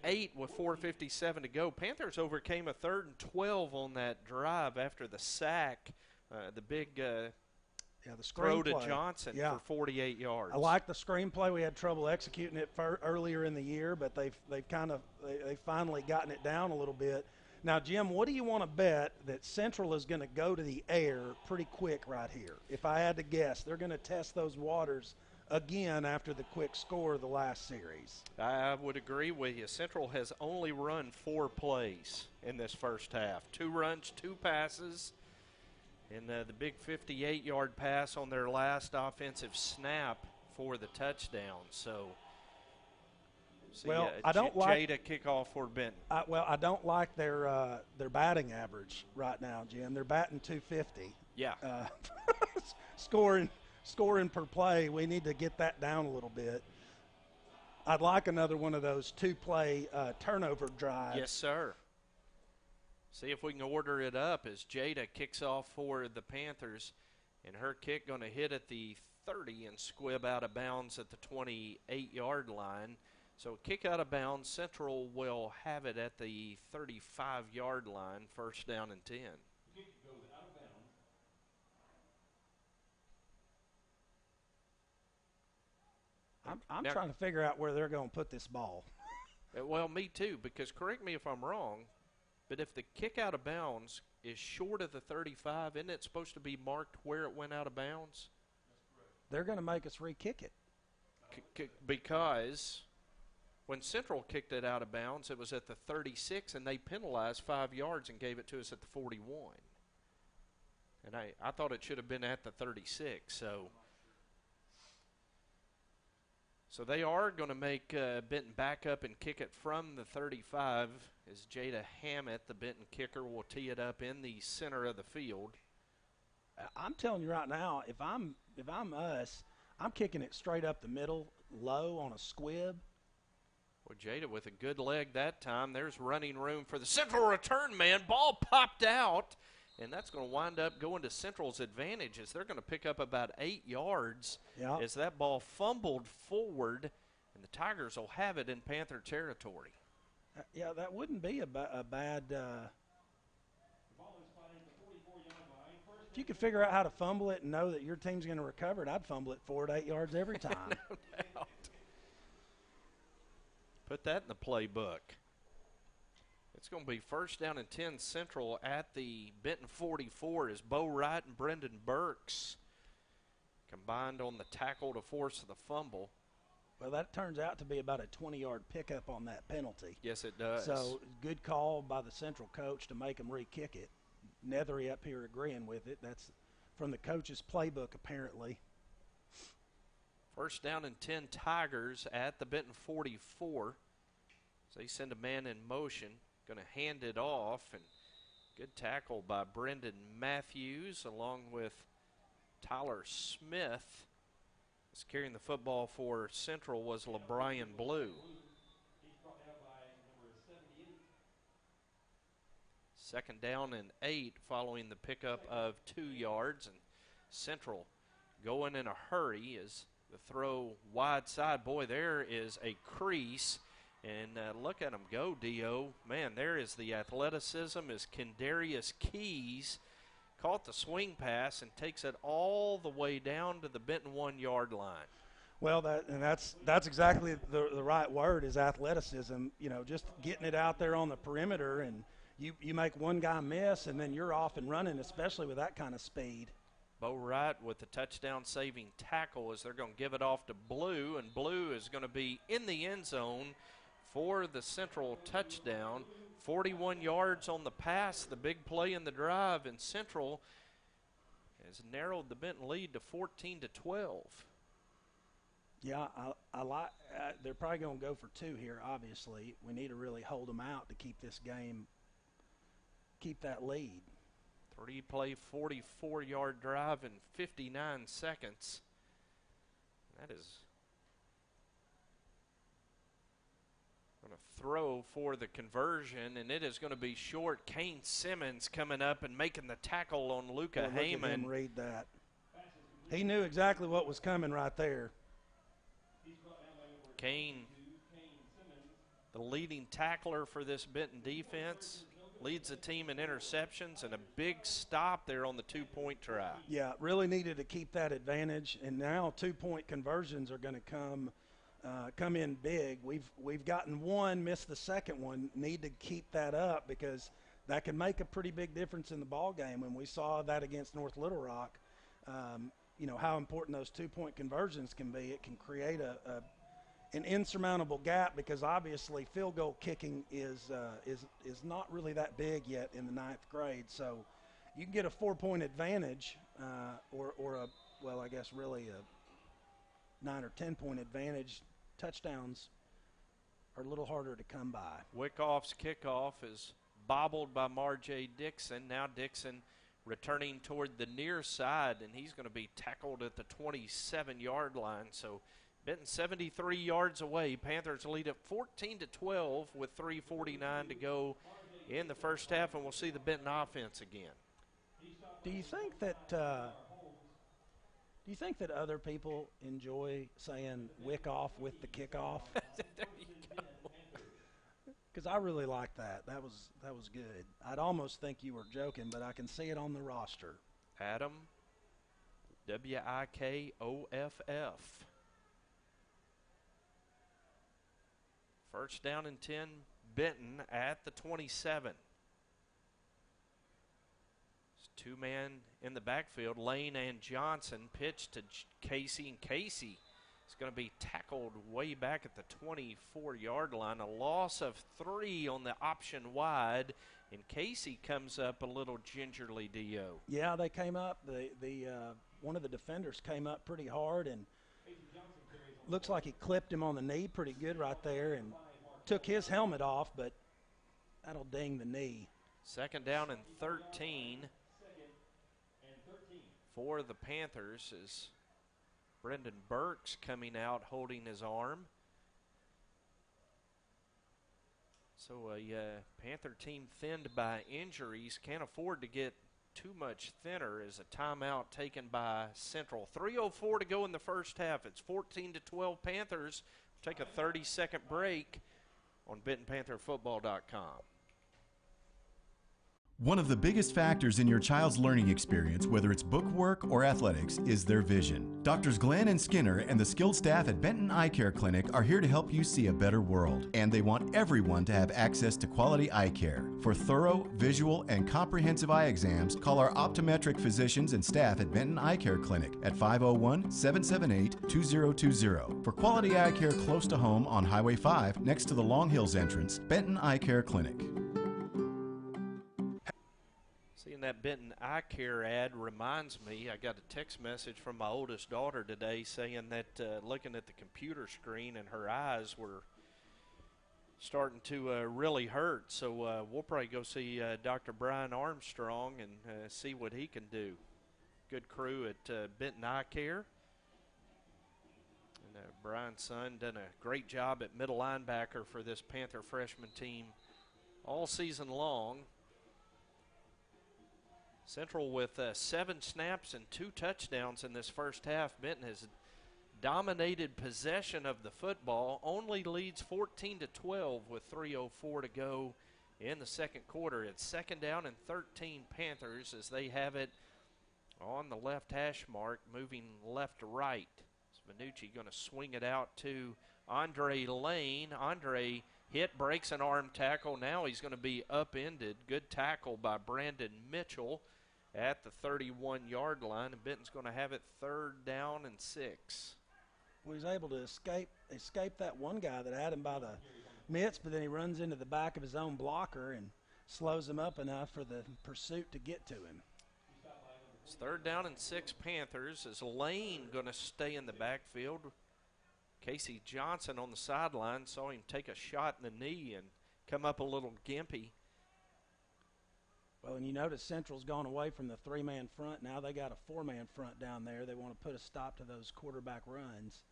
8 with 4:57 to go. Panthers overcame a 3rd and 12 on that drive after the sack, the big the throw to screenplay. Johnson for 48 yards. I like the screenplay. We had trouble executing it earlier in the year, but they've finally gotten it down a little bit. Now, Jim, what do you want to bet that Central is going to go to the air pretty quick right here? If I had to guess, they're going to test those waters again after the quick score of the last series. I would agree with you. Central has only run 4 plays in this first half. 2 runs, 2 passes, and the big 58-yard pass on their last offensive snap for the touchdown. So well, I don't like Jada kickoff for Benton. I don't like their batting average right now, Jim. They're batting .250. Yeah. Scoring per play, we need to get that down a little bit. I'd like another one of those 2-play turnover drives. Yes, sir. See if we can order it up as Jada kicks off for the Panthers, and her kick going to hit at the 30 and squib out of bounds at the 28-yard line. So kick out of bounds. Central will have it at the 35-yard line, 1st down and 10. I'm trying to figure out where they're going to put this ball. Well, me too, because correct me if I'm wrong, but if the kick out of bounds is short of the 35, isn't it supposed to be marked where it went out of bounds? They're going to make us re-kick it. Because When Central kicked it out of bounds, it was at the 36, and they penalized 5 yards and gave it to us at the 41. And I thought it should have been at the 36. So they are going to make Benton back up and kick it from the 35 as Jada Hammett, the Benton kicker, will tee it up in the center of the field. I'm telling you right now, if I'm us, I'm kicking it straight up the middle, low on a squib. Well, Jada with a good leg that time. There's running room for the Central return man. Ball popped out, and that's going to wind up going to Central's advantage as they're going to pick up about 8 yards as that ball fumbled forward, and the Tigers will have it in Panther territory. Yeah, that wouldn't be a bad if you could figure out how to fumble it and know that your team's going to recover it, I'd fumble it 4 to 8 yards every time. No doubt. Put that in the playbook. It's going to be first down and 10 Central at the Benton 44 as Bo Wright and Brendan Burks combined on the tackle to force the fumble. Well, that turns out to be about a 20-yard pickup on that penalty. Yes, it does. So good call by the Central coach to make them re-kick it. Nethery up here agreeing with it. That's from the coach's playbook, apparently. First down and 10 Tigers at the Benton 44. So they send a man in motion. Going to hand it off. And good tackle by Brendan Matthews along with Tyler Smith. As carrying the football for Central was LeBrian Blue. Second down and 8 following the pickup of 2 yards. And Central going in a hurry as the throw wide side. Boy, there is a crease. And look at him go, Dio. Man, there is the athleticism as Kendarius Keys caught the swing pass and takes it all the way down to the Benton 1-yard line. Well, that's exactly the right word is athleticism. You know, just getting it out there on the perimeter, and you make one guy miss, and then you're off and running, especially with that kind of speed. Bo Wright with the touchdown-saving tackle as they're going to give it off to Blue, and Blue is going to be in the end zone for the Central touchdown. 41 yards on the pass, the big play in the drive, and Central has narrowed the Benton lead to 14-12. Yeah, I like. They're probably going to go for 2 here. Obviously, we need to really hold them out to keep this game, keep that lead. 3-play, 44-yard drive in 59 seconds. That is going to throw for the conversion, and it is going to be short. Kane Simmons coming up and making the tackle on Luka Heyman. Look at him read that. He knew exactly what was coming right there. Kane, the leading tackler for this Benton defense, leads the team in interceptions, and a big stop there on the 2-point try. Yeah, really needed to keep that advantage, and now 2-point conversions are going to come in big. We've gotten one, missed the second one. Need to keep that up because that can make a pretty big difference in the ball game. When we saw that against North Little Rock, you know how important those 2-point conversions can be. It can create an insurmountable gap because obviously field goal kicking is not really that big yet in the 9th grade. So you can get a 4-point advantage or I guess really a 9 or 10-point advantage. Touchdowns are a little harder to come by. Wickoff's kickoff is bobbled by Marjay Dixon. Now Dixon returning toward the near side, and he's going to be tackled at the 27-yard line. So Benton 73 yards away. Panthers lead at 14-12 with 3:49 to go in the first half, and we'll see the Benton offense again. Do you think that other people enjoy saying "wick off" with the kickoff? There you go. Because I really like that. That was good. I'd almost think you were joking, but I can see it on the roster. Adam, Wikoff. First down and 10, Benton at the 27. It's 2-man in the backfield. Lane and Johnson pitch to Casey, and Casey It's going to be tackled way back at the 24-yard line. A loss of 3 on the option wide, and Casey comes up a little gingerly, Dio. Yeah, they came up. One of the defenders came up pretty hard, and looks like he clipped him on the knee pretty good right there and took his helmet off, but that'll ding the knee. 2nd down and 13 for the Panthers as Brendan Burks coming out holding his arm. So a Panther team thinned by injuries, can't afford to get too much thinner as a timeout taken by Central. 3:04 to go in the first half. It's 14-12 Panthers. Take a 30-second break on BentonPantherFootball.com. One of the biggest factors in your child's learning experience, whether it's book work or athletics, is their vision. Doctors Glenn and Skinner and the skilled staff at Benton Eye Care Clinic are here to help you see a better world, and they want everyone to have access to quality eye care. For thorough, visual, and comprehensive eye exams, call our optometric physicians and staff at Benton Eye Care Clinic at 501-778-2020. For quality eye care close to home on Highway 5 next to the Long Hills entrance, Benton Eye Care Clinic. Seeing that Benton Eye Care ad reminds me, I got a text message from my oldest daughter today saying that looking at the computer screen and her eyes were starting to really hurt. So we'll probably go see Dr. Brian Armstrong and see what he can do. Good crew at Benton Eye Care. And Brian's son done a great job at middle linebacker for this Panther freshman team all season long. Central with 7 snaps and 2 touchdowns in this first half. Benton has dominated possession of the football, only leads 14-12 with 3:04 to go in the second quarter. It's 2nd down and 13 Panthers as they have it on the left hash mark, moving left to right. Minucci going to swing it out to Andre Lane. Andre hit, breaks an arm tackle. Now he's going to be upended. Good tackle by Brandon Mitchell at the 31-yard line, and Benton's going to have it 3rd down and 6. Well, he's able to escape that one guy that had him by the mitts, but then he runs into the back of his own blocker and slows him up enough for the pursuit to get to him. It's 3rd down and 6 Panthers. Is Lane going to stay in the backfield? Casey Johnson on the sideline saw him take a shot in the knee and come up a little gimpy. Well, and you notice Central's gone away from the 3-man front. Now they got a 4-man front down there. They want to put a stop to those quarterback runs.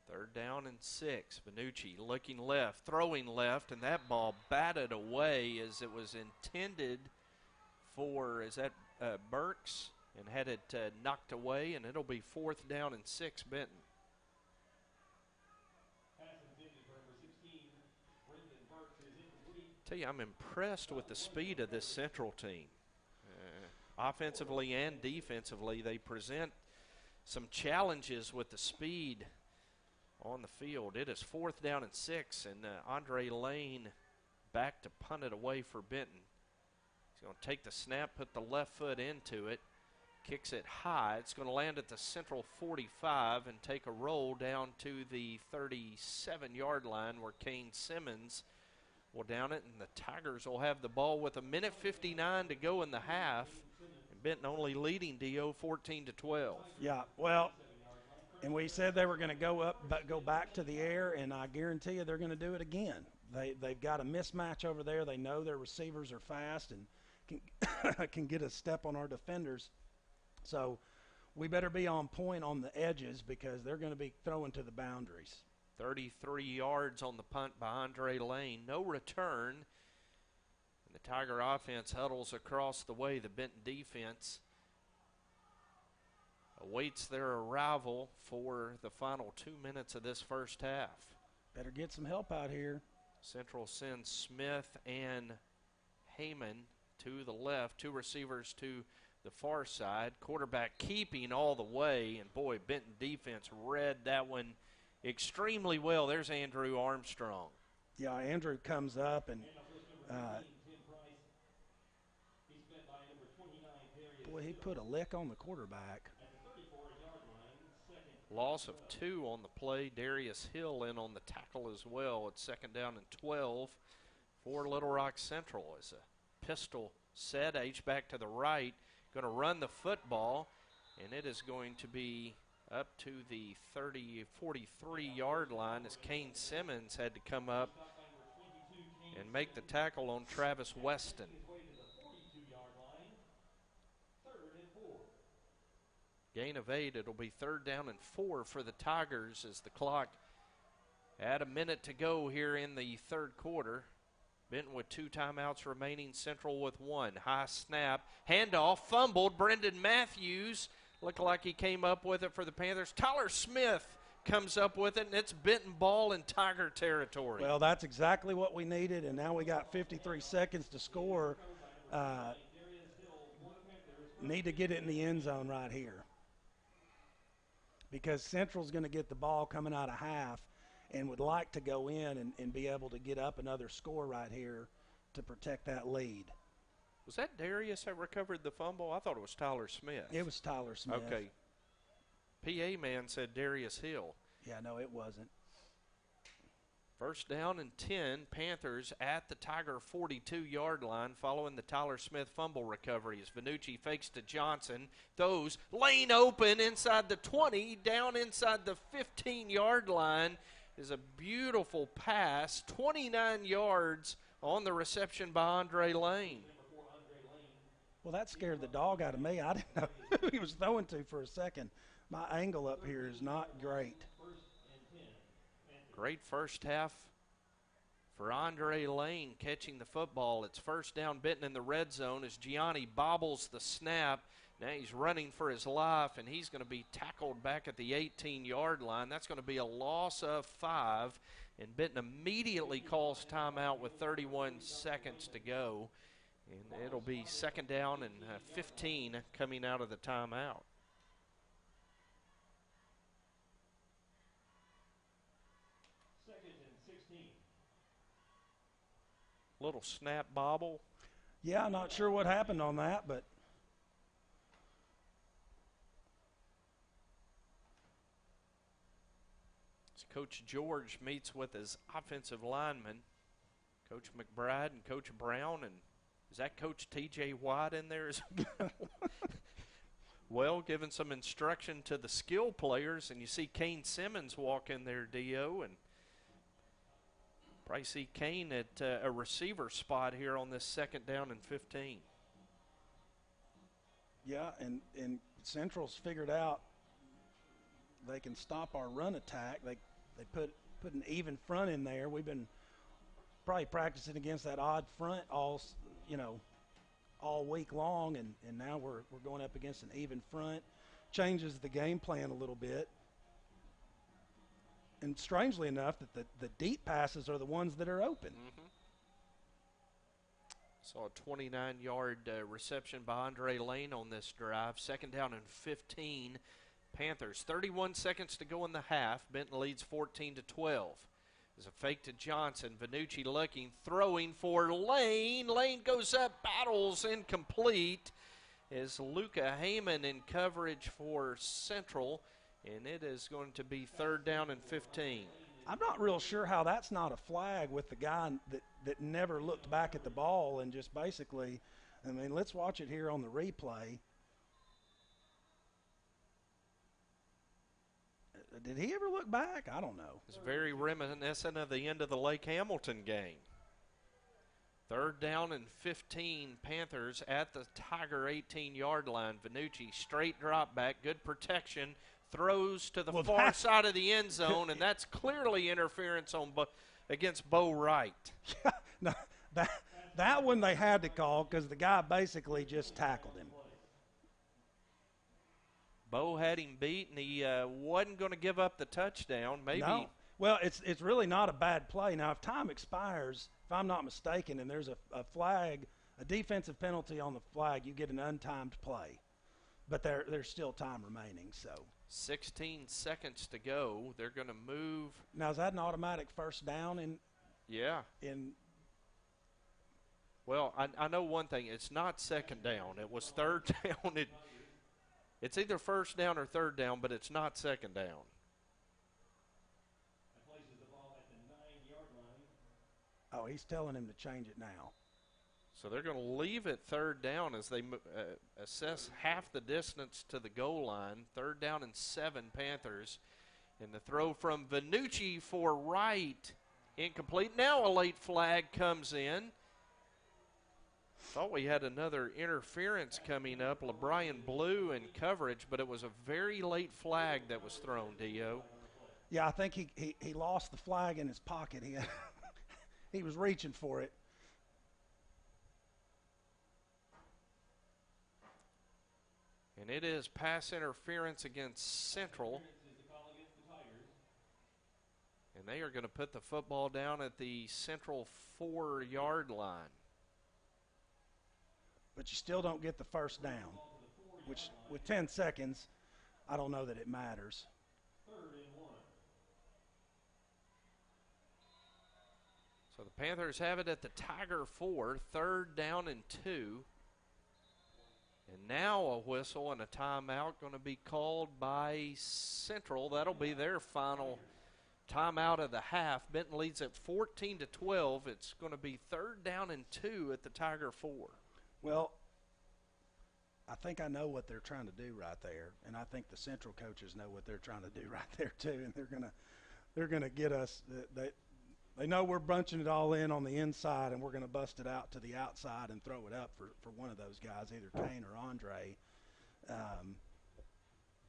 3rd down and 6. Minucci looking left, throwing left, and that ball batted away as it was intended for, is that Burks? And had it knocked away, and it'll be 4th down and 6 Benton. Tell you, I'm impressed with the speed of this Central team. Offensively and defensively, they present some challenges with the speed on the field. It is 4th down and 6, and Andre Lane back to punt it away for Benton. He's going to take the snap, put the left foot into it, kicks it high. It's going to land at the Central 45 and take a roll down to the 37-yard line where Kane Simmons will down it, and the Tigers will have the ball with 1:59 to go in the half. And Benton only leading Dio 14-12. Yeah, well, and we said they were going to go back to the air, and I guarantee you they're going to do it again. They've got a mismatch over there. They know their receivers are fast and can get a step on our defenders. So we better be on point on the edges because they're going to be throwing to the boundaries. 33 yards on the punt by Andre Lane. No return. And the Tiger offense huddles across the way. The Benton defense awaits their arrival for the final 2 minutes of this first half. Better get some help out here. Central sends Smith and Heyman to the left. 2 receivers to the far side. Quarterback keeping all the way. And boy, Benton defense read that one extremely well. There's Andrew Armstrong. Yeah, Andrew comes up and boy, he put a lick on the quarterback. Loss of 2 on the play. Darius Hill in on the tackle as well. It's 2nd down and 12 for Little Rock Central. As a pistol set, H-back to the right, going to run the football, and it is going to be up to the 43-yard line as Kane Simmons had to come up and make the tackle on Travis Weston. Gain of 8. It'll be 3rd down and 4 for the Tigers as the clock at a minute to go here in the 3rd quarter. Benton with 2 timeouts remaining, Central with 1. High snap, handoff, fumbled. Brendan Matthews looked like he came up with it for the Panthers. Tyler Smith comes up with it, and it's Benton ball in Tiger territory. Well, that's exactly what we needed, and now we got 53 seconds to score. Need to get it in the end zone right here, because Central's going to get the ball coming out of half and would like to go in and be able to get up another score right here to protect that lead. Was that Darius that recovered the fumble? I thought it was Tyler Smith. It was Tyler Smith. Okay. PA man said Darius Hill. Yeah, no, it wasn't. 1st down and 10, Panthers at the Tiger 42-yard line following the Tyler Smith fumble recovery as Vanucci fakes to Johnson. Those lane open inside the 20, down inside the 15-yard line is a beautiful pass, 29 yards on the reception by Andre Lane. Well, that scared the dog out of me. I didn't know who he was throwing to for a second. My angle up here is not great. Great first half for Andre Lane catching the football. It's 1st down, Benton in the red zone as Gianni bobbles the snap. Now he's running for his life, and he's going to be tackled back at the 18-yard line. That's going to be a loss of 5, and Benton immediately calls timeout with 31 seconds to go. And it'll be 2nd down and 15 coming out of the timeout. Little snap bobble. Yeah, I'm not sure what happened on that, but as Coach George meets with his offensive lineman, Coach McBride and Coach Brown, and is that Coach T.J. White in there? Well, giving some instruction to the skill players, and you see Kane Simmons walk in there, Dio, and probably see Kane at a receiver spot here on this 2nd down and 15. yeah, and Central's figured out they can stop our run attack. They put an even front in there. We've been probably practicing against that odd front all week long, and now we're going up against an even front. Changes the game plan a little bit. And strangely enough, that the deep passes are the ones that are open. Mm-hmm. Saw a 29-yard reception by Andre Lane on this drive. 2nd down and 15. Panthers, 31 seconds to go in the half. Benton leads 14-12. There's a fake to Johnson. Vanucci looking, throwing for Lane. Lane goes up, battles, incomplete. Is Luca Heyman in coverage for Central. And it is going to be 3rd down and 15. I'm not real sure how that's not a flag with the guy that never looked back at the ball and just basically, I mean, let's watch it here on the replay. Did he ever look back? I don't know. It's very reminiscent of the end of the Lake Hamilton game. 3rd down and 15, Panthers at the Tiger 18-yard line. Vanucci, straight drop back, good protection. Throws to the far side of the end zone, and that's clearly interference on against Bo Wright. Yeah, no, that one they had to call because the guy basically just tackled him. Bo had him beat, and he wasn't going to give up the touchdown. Maybe. No. Well, it's really not a bad play. Now, if time expires, if I'm not mistaken, and there's a flag, a defensive penalty on the flag, you get an untimed play. But there's still time remaining, so. 16 seconds to go. They're going to move. Now, is that an automatic 1st down in? Yeah. Well, I know one thing. It's not 2nd down. It was 3rd down. It's either first down or third down, but it's not second down. Oh, he's telling him to change it now. So they're going to leave it third down as they assess half the distance to the goal line. 3rd down and 7 Panthers. And the throw from Vannucci for Wright, incomplete. Now a late flag comes in. Thought we had another interference coming up. LeBrian Blue in coverage, but it was a very late flag that was thrown, Dio. Yeah, I think he lost the flag in his pocket. He was reaching for it. And it is pass interference against Central. And they are going to put the football down at the Central 4-yard line. But you still don't get the first down, which with 10 seconds, I don't know that it matters. So the Panthers have it at the Tiger 4, 3rd down and 2. And now a whistle and a timeout going to be called by Central. That'll be their final timeout of the half. Benton leads at 14-12. It's going to be 3rd down and 2 at the Tiger 4. Well, I think I know what they're trying to do right there, and I think the Central coaches know what they're trying to do right there too, and they're gonna get us. They know we're bunching it all in on the inside, and we're going to bust it out to the outside and throw it up for one of those guys, either Kane or Andre.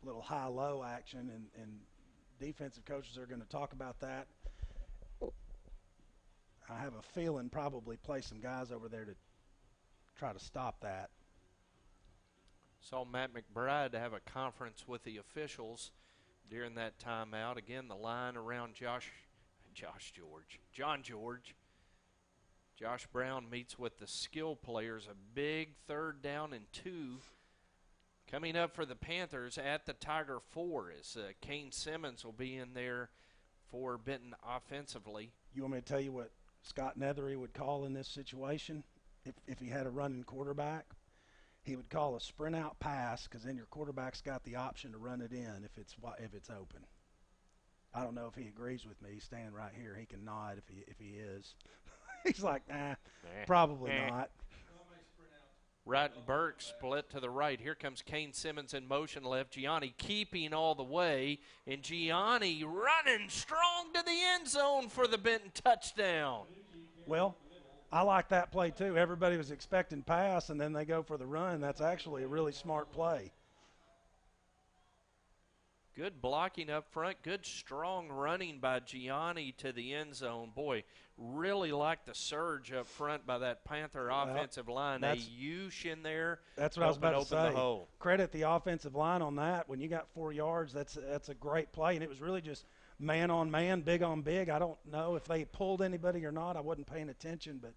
Little high-low action, and defensive coaches are going to talk about that. I have a feeling probably play some guys over there to try to stop that. Saw Matt McBride have a conference with the officials during that timeout. Again, the line around John George. Josh Brown meets with the skill players. A big 3rd down and 2 coming up for the Panthers at the Tiger 4 as Kane Simmons will be in there for Benton offensively. You want me to tell you what Scott Nethery would call in this situation if he had a running quarterback? He would call a sprint out pass, because then your quarterback's got the option to run it in if it's open. I don't know if he agrees with me. He's standing right here. He can nod if he is. He's like, probably not. Wright and Burke split to the right. Here comes Kane Simmons in motion left. Gianni keeping all the way. And Gianni running strong to the end zone for the Benton touchdown. Well, I like that play too. Everybody was expecting pass, and then they go for the run. That's actually a really smart play. Good blocking up front. Good strong running by Gianni to the end zone. Boy, really like the surge up front by that Panther offensive line. A Yush in there. That's what I was about to say. The hole. Credit the offensive line on that. When you got 4 yards, that's a great play. And it was really just man on man, big on big. I don't know if they pulled anybody or not. I wasn't paying attention, but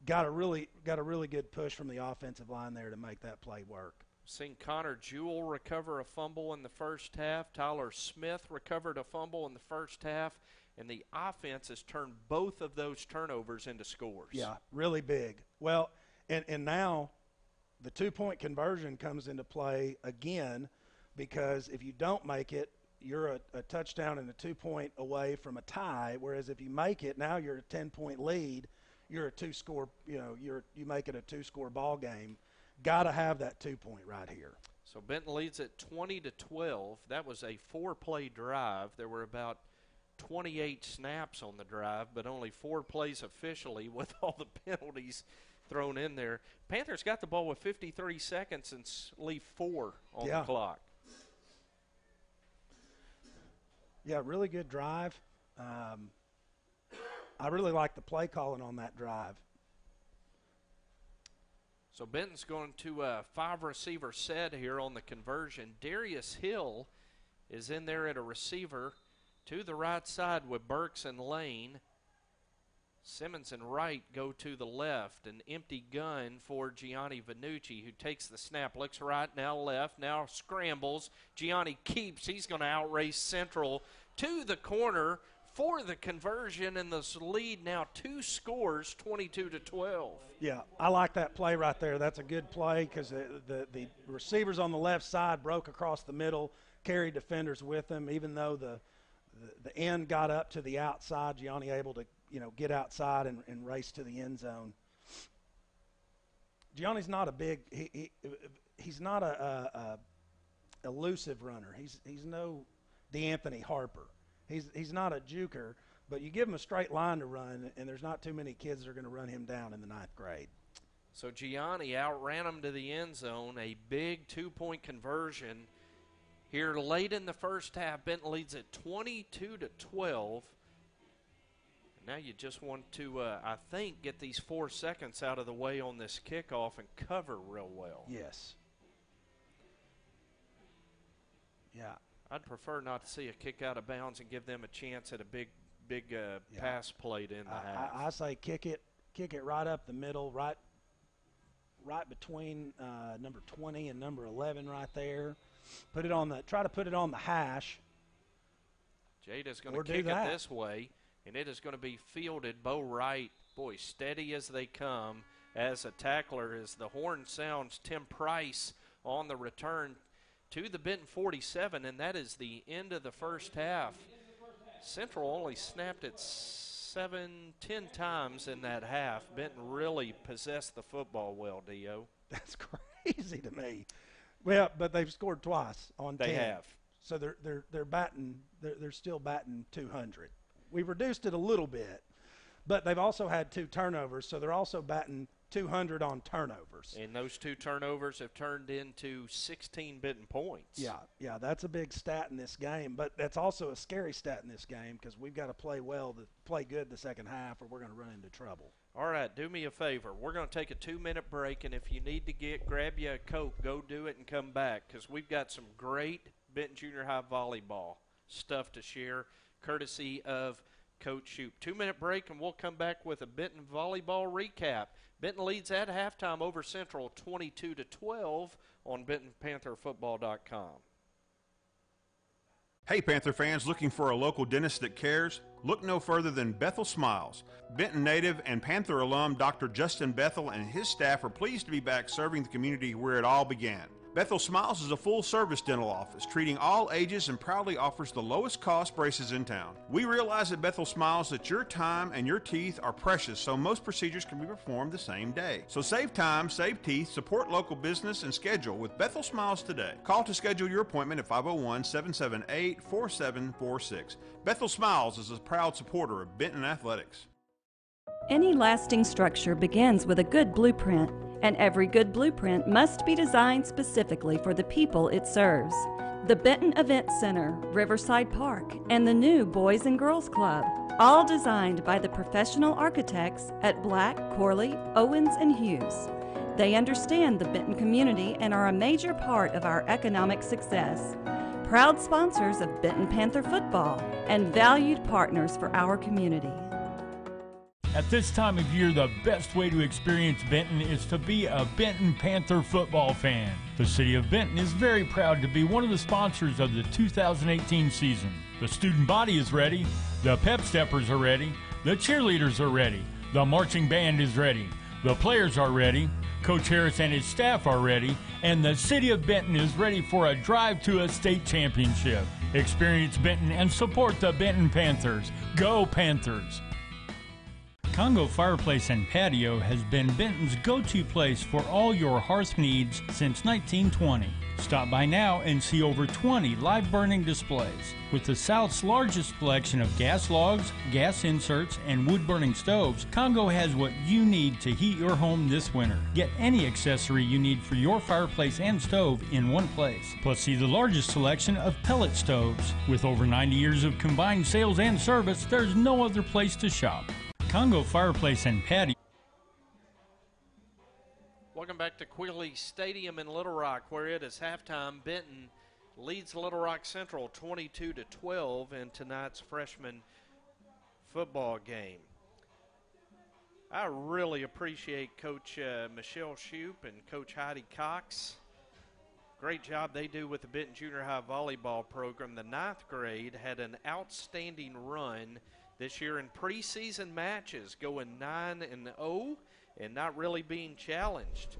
got a really good push from the offensive line there to make that play work. Seen Connor Jewell recover a fumble in the first half. Tyler Smith recovered a fumble in the first half. And the offense has turned both of those turnovers into scores. Yeah, really big. Well, and now the 2-point conversion comes into play again, because if you don't make it, you're a touchdown and a 2-point away from a tie, whereas if you make it, now you're a 10-point lead. You're a 2-score, you make it a 2-score ball game. Got to have that 2-point right here. So Benton leads at 20-12. That was a 4-play drive. There were about 28 snaps on the drive, but only 4 plays officially with all the penalties thrown in there. Panthers got the ball with 53 seconds and leave 4 on the clock. Yeah, really good drive. I really like the play calling on that drive. So Benton's going to a 5-receiver set here on the conversion. Darius Hill is in there at a receiver to the right side with Burks and Lane. Simmons and Wright go to the left. An empty gun for Gianni Vannucci, who takes the snap, looks right, now left, now scrambles. Gianni keeps. He's going to outrace Central to the corner for the conversion, and the lead now 2 scores, 22-12. Yeah, I like that play right there. That's a good play because the receivers on the left side broke across the middle, carried defenders with them. Even though the end got up to the outside, Gianni able to get outside and race to the end zone. Gianni's not a big he's not a elusive runner. He's no DeAnthony Harper. He's not a juker, but you give him a straight line to run, and there's not too many kids that are going to run him down in the 9th grade. So Gianni outran him to the end zone, a big 2-point conversion. Here late in the first half, Benton leads at 22-12. Now you just want to, I think, get these 4 seconds out of the way on this kickoff and cover real well. Yes. Yeah. I'd prefer not to see a kick out of bounds and give them a chance at a big pass play in the half. I say kick it right up the middle, right between number 20 and number 11 right there. Try to put it on the hash. Jada's going to kick it this way, and it is going to be fielded Bo Wright. Boy, steady as they come as a tackler as the horn sounds. Tim Price on the return to the Benton 47, and that is the end of the first half. Central only snapped it 10 times in that half. Benton really possessed the football well, Dio. That's crazy to me. Well, but they've scored twice on 10. They have. So they're batting. They're still batting 200. We've reduced it a little bit, but they've also had 2 turnovers, so they're also batting 200 on turnovers. And those 2 turnovers have turned into 16 Benton points. Yeah, that's a big stat in this game, but that's also a scary stat in this game because we've got to play good the second half, or we're going to run into trouble. All right, do me a favor. We're going to take a 2-minute break, and if you need to grab you a Coke, go do it and come back because we've got some great Benton Junior High volleyball stuff to share, courtesy of Coach Shoup. 2-minute break, and we'll come back with a Benton volleyball recap. Benton leads at halftime over Central 22-12 on BentonPantherFootball.com. Hey, Panther fans looking for a local dentist that cares? Look no further than Bethel Smiles. Benton native and Panther alum Dr. Justin Bethel and his staff are pleased to be back serving the community where it all began. Bethel Smiles is a full-service dental office treating all ages and proudly offers the lowest cost braces in town. We realize at Bethel Smiles that your time and your teeth are precious, so most procedures can be performed the same day. So save time, save teeth, support local business, and schedule with Bethel Smiles today. Call to schedule your appointment at 501-778-4746. Bethel Smiles is a proud supporter of Benton Athletics. Any lasting structure begins with a good blueprint, and every good blueprint must be designed specifically for the people it serves. The Benton Event Center, Riverside Park, and the new Boys and Girls Club, all designed by the professional architects at Black, Corley, Owens, and Hughes. They understand the Benton community and are a major part of our economic success. Proud sponsors of Benton Panther football and valued partners for our community. At this time of year, the best way to experience Benton is to be a Benton Panther football fan. The City of Benton is very proud to be one of the sponsors of the 2018 season. The student body is ready, the pep steppers are ready, the cheerleaders are ready, the marching band is ready, the players are ready, Coach Harris and his staff are ready, and the City of Benton is ready for a drive to a state championship. Experience Benton and support the Benton Panthers. Go Panthers! Congo Fireplace and Patio has been Benton's go-to place for all your hearth needs since 1920. Stop by now and see over 20 live burning displays. With the South's largest selection of gas logs, gas inserts, and wood-burning stoves, Congo has what you need to heat your home this winter. Get any accessory you need for your fireplace and stove in one place. Plus, see the largest selection of pellet stoves. With over 90 years of combined sales and service, there's no other place to shop. Congo Fireplace and Patio. Welcome back to Quigley Stadium in Little Rock, where it is halftime. Benton leads Little Rock Central 22-12 in tonight's freshman football game. I really appreciate Coach Michelle Shoup and Coach Heidi Cox Great job they do with the Benton Junior High volleyball program. The 9th grade had an outstanding run this year in preseason matches, going 9-0 and not really being challenged.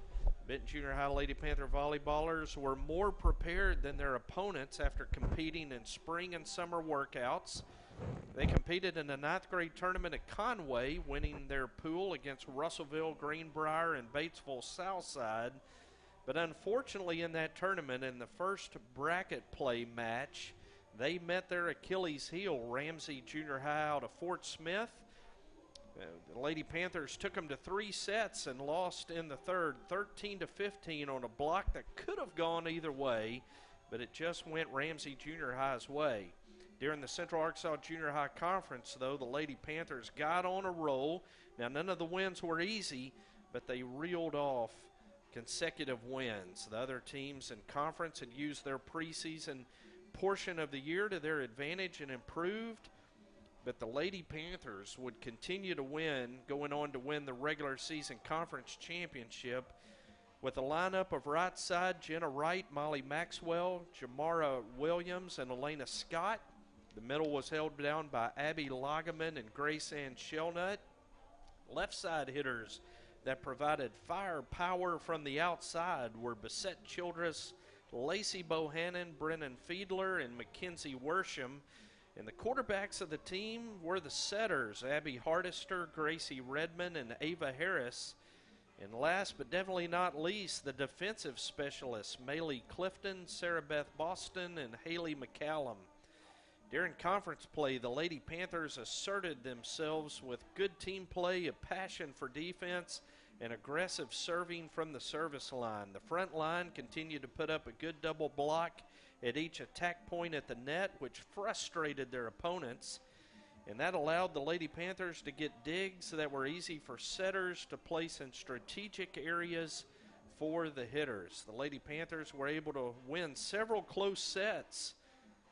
Benton Junior High Lady Panther volleyballers were more prepared than their opponents after competing in spring and summer workouts. They competed in the 9th grade tournament at Conway, winning their pool against Russellville, Greenbrier, and Batesville Southside. But unfortunately in that tournament, in the first bracket play match, they met their Achilles heel, Ramsey Junior High out of Fort Smith. The Lady Panthers took them to 3 sets and lost in the third, 13-15 on a block that could have gone either way, but it just went Ramsey Junior High's way. During the Central Arkansas Junior High Conference, though, the Lady Panthers got on a roll. Now, none of the wins were easy, but they reeled off consecutive wins. The other teams in conference had used their preseason portion of the year to their advantage and improved, but the Lady Panthers would continue to win, going on to win the regular season conference championship with a lineup of right side Jenna Wright, Molly Maxwell, Jamara Williams, and Elena Scott. The middle was held down by Abby Lageman and Grace Ann Shelnut. Left side hitters that provided firepower from the outside were Bissette Childress, Lacey Bohannon, Brennan Fiedler, and Mackenzie Worsham. And the quarterbacks of the team were the setters, Abby Hardister, Gracie Redmond, and Ava Harris. And last but definitely not least, the defensive specialists, Maylee Clifton, Sarah Beth Boston, and Haley McCallum. During conference play, the Lady Panthers asserted themselves with good team play, a passion for defense, and aggressive serving from the service line. The front line continued to put up a good double block at each attack point at the net, which frustrated their opponents. And that allowed the Lady Panthers to get digs that were easy for setters to place in strategic areas for the hitters. The Lady Panthers were able to win several close sets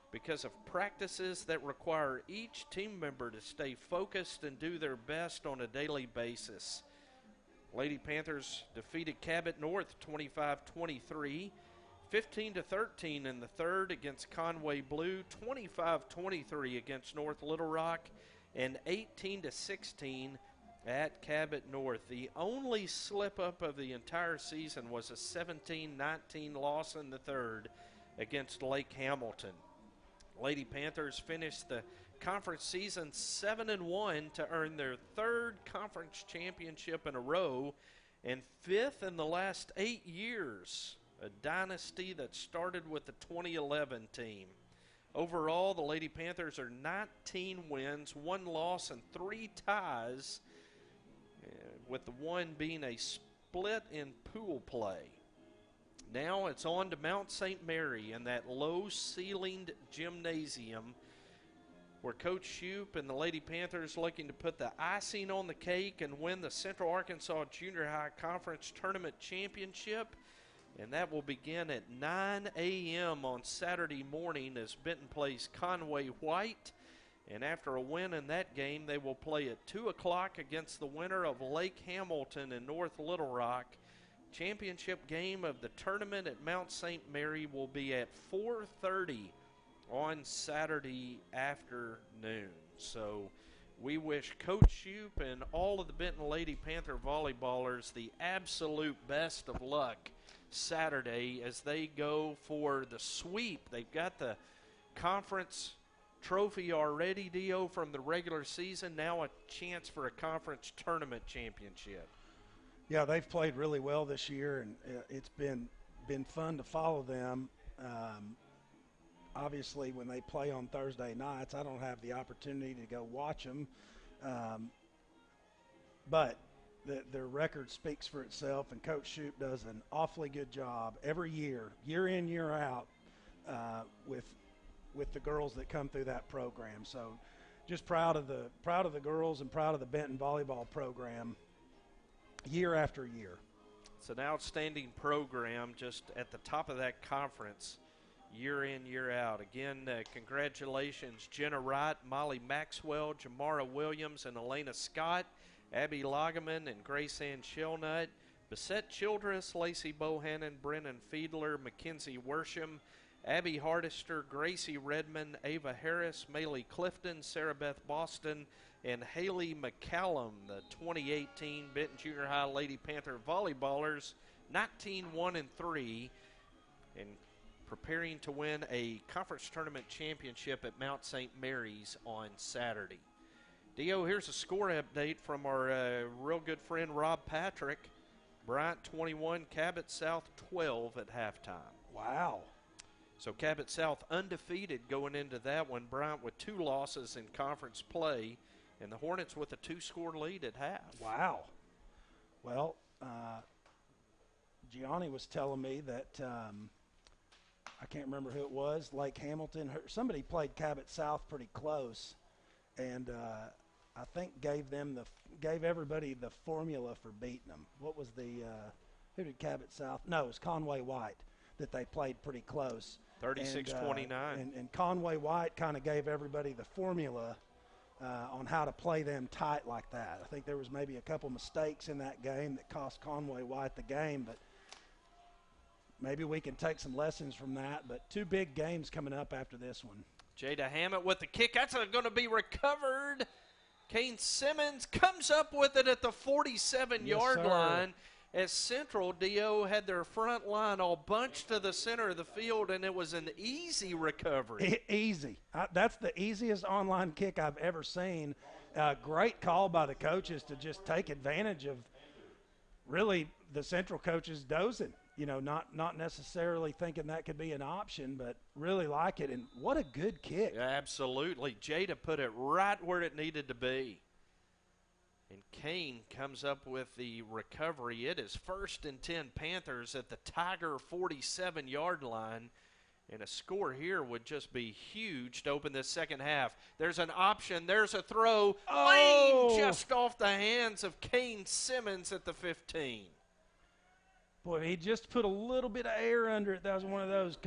because of practices that require each team member to stay focused and do their best on a daily basis. Lady Panthers defeated Cabot North 25-23, 15-13 in the third against Conway Blue, 25-23 against North Little Rock, and 18-16 at Cabot North. The only slip-up of the entire season was a 17-19 loss in the third against Lake Hamilton. Lady Panthers finished the conference season 7-1 to earn their third conference championship in a row and 5th in the last 8 years, a dynasty that started with the 2011 team. Overall, the Lady Panthers are 19 wins, 1 loss, and 3 ties, with the one being a split in pool play. Now it's on to Mount St. Mary in that low-ceilinged gymnasium where Coach Shoup and the Lady Panthers looking to put the icing on the cake and win the Central Arkansas Junior High Conference Tournament Championship. And that will begin at 9 a.m. on Saturday morning as Benton plays Conway White. And after a win in that game, they will play at 2 o'clock against the winner of Lake Hamilton and North Little Rock. Championship game of the tournament at Mount St. Mary will be at 4:30 on Saturday afternoon. So we wish Coach Shoup and all of the Benton Lady Panther volleyballers the absolute best of luck Saturday as they go for the sweep. They've got the conference trophy already, Dio, from the regular season. Now a chance for a conference tournament championship. Yeah, they've played really well this year, and it's been fun to follow them. Obviously, when they play on Thursday nights, I don't have the opportunity to go watch them. But their record speaks for itself, and Coach Shoup does an awfully good job every year, year in, year out, with the girls that come through that program. So just proud of the girls and proud of the Benton volleyball program year after year. It's an outstanding program just at the top of that conference year in, year out. Again, congratulations, Jenna Wright, Molly Maxwell, Jamara Williams, and Elena Scott, Abby Lageman and Grace Ann Shelnut, Bissette Childress, Lacey Bohannon, Brennan Fiedler, Mackenzie Worsham, Abby Hardister, Gracie Redmond, Ava Harris, Maylee Clifton, Sarah Beth Boston, and Haley McCallum, the 2018 Benton Junior High Lady Panther volleyballers, 19-1-3, and preparing to win a conference tournament championship at Mount St. Mary's on Saturday. Dio, here's a score update from our real good friend Rob Patrick. Bryant 21, Cabot South 12 at halftime. Wow. So Cabot South undefeated going into that one. Bryant with 2 losses in conference play, and the Hornets with a 2-score lead at half. Wow. Well, Gianni was telling me that I can't remember who it was, Lake Hamilton. Somebody played Cabot South pretty close, and I think gave everybody the formula for beating them. What was who did Cabot South? No, it was Conway White that they played pretty close. 36-29. And Conway White kind of gave everybody the formula on how to play them tight like that. I think there was maybe a couple mistakes in that game that cost Conway White the game, but maybe we can take some lessons from that. But 2 big games coming up after this one. Jada Hammett with the kick. That's going to be recovered. Kane Simmons comes up with it at the 47-yard line. As Central, Dio had their front line all bunched to the center of the field, and it was an easy recovery. Easy. That's the easiest online kick I've ever seen. Great call by the coaches to just take advantage of really the Central coaches dozing. Not necessarily thinking that could be an option, but really like it. And what a good kick. Yeah, absolutely. Jada put it right where it needed to be. And Kane comes up with the recovery. It is 1st and 10 Panthers at the Tiger 47-yard line. And a score here would just be huge to open this second half. There's an option. There's a throw. Lane just off the hands of Kane Simmons at the 15. Boy, he just put a little bit of air under it. That was one of those.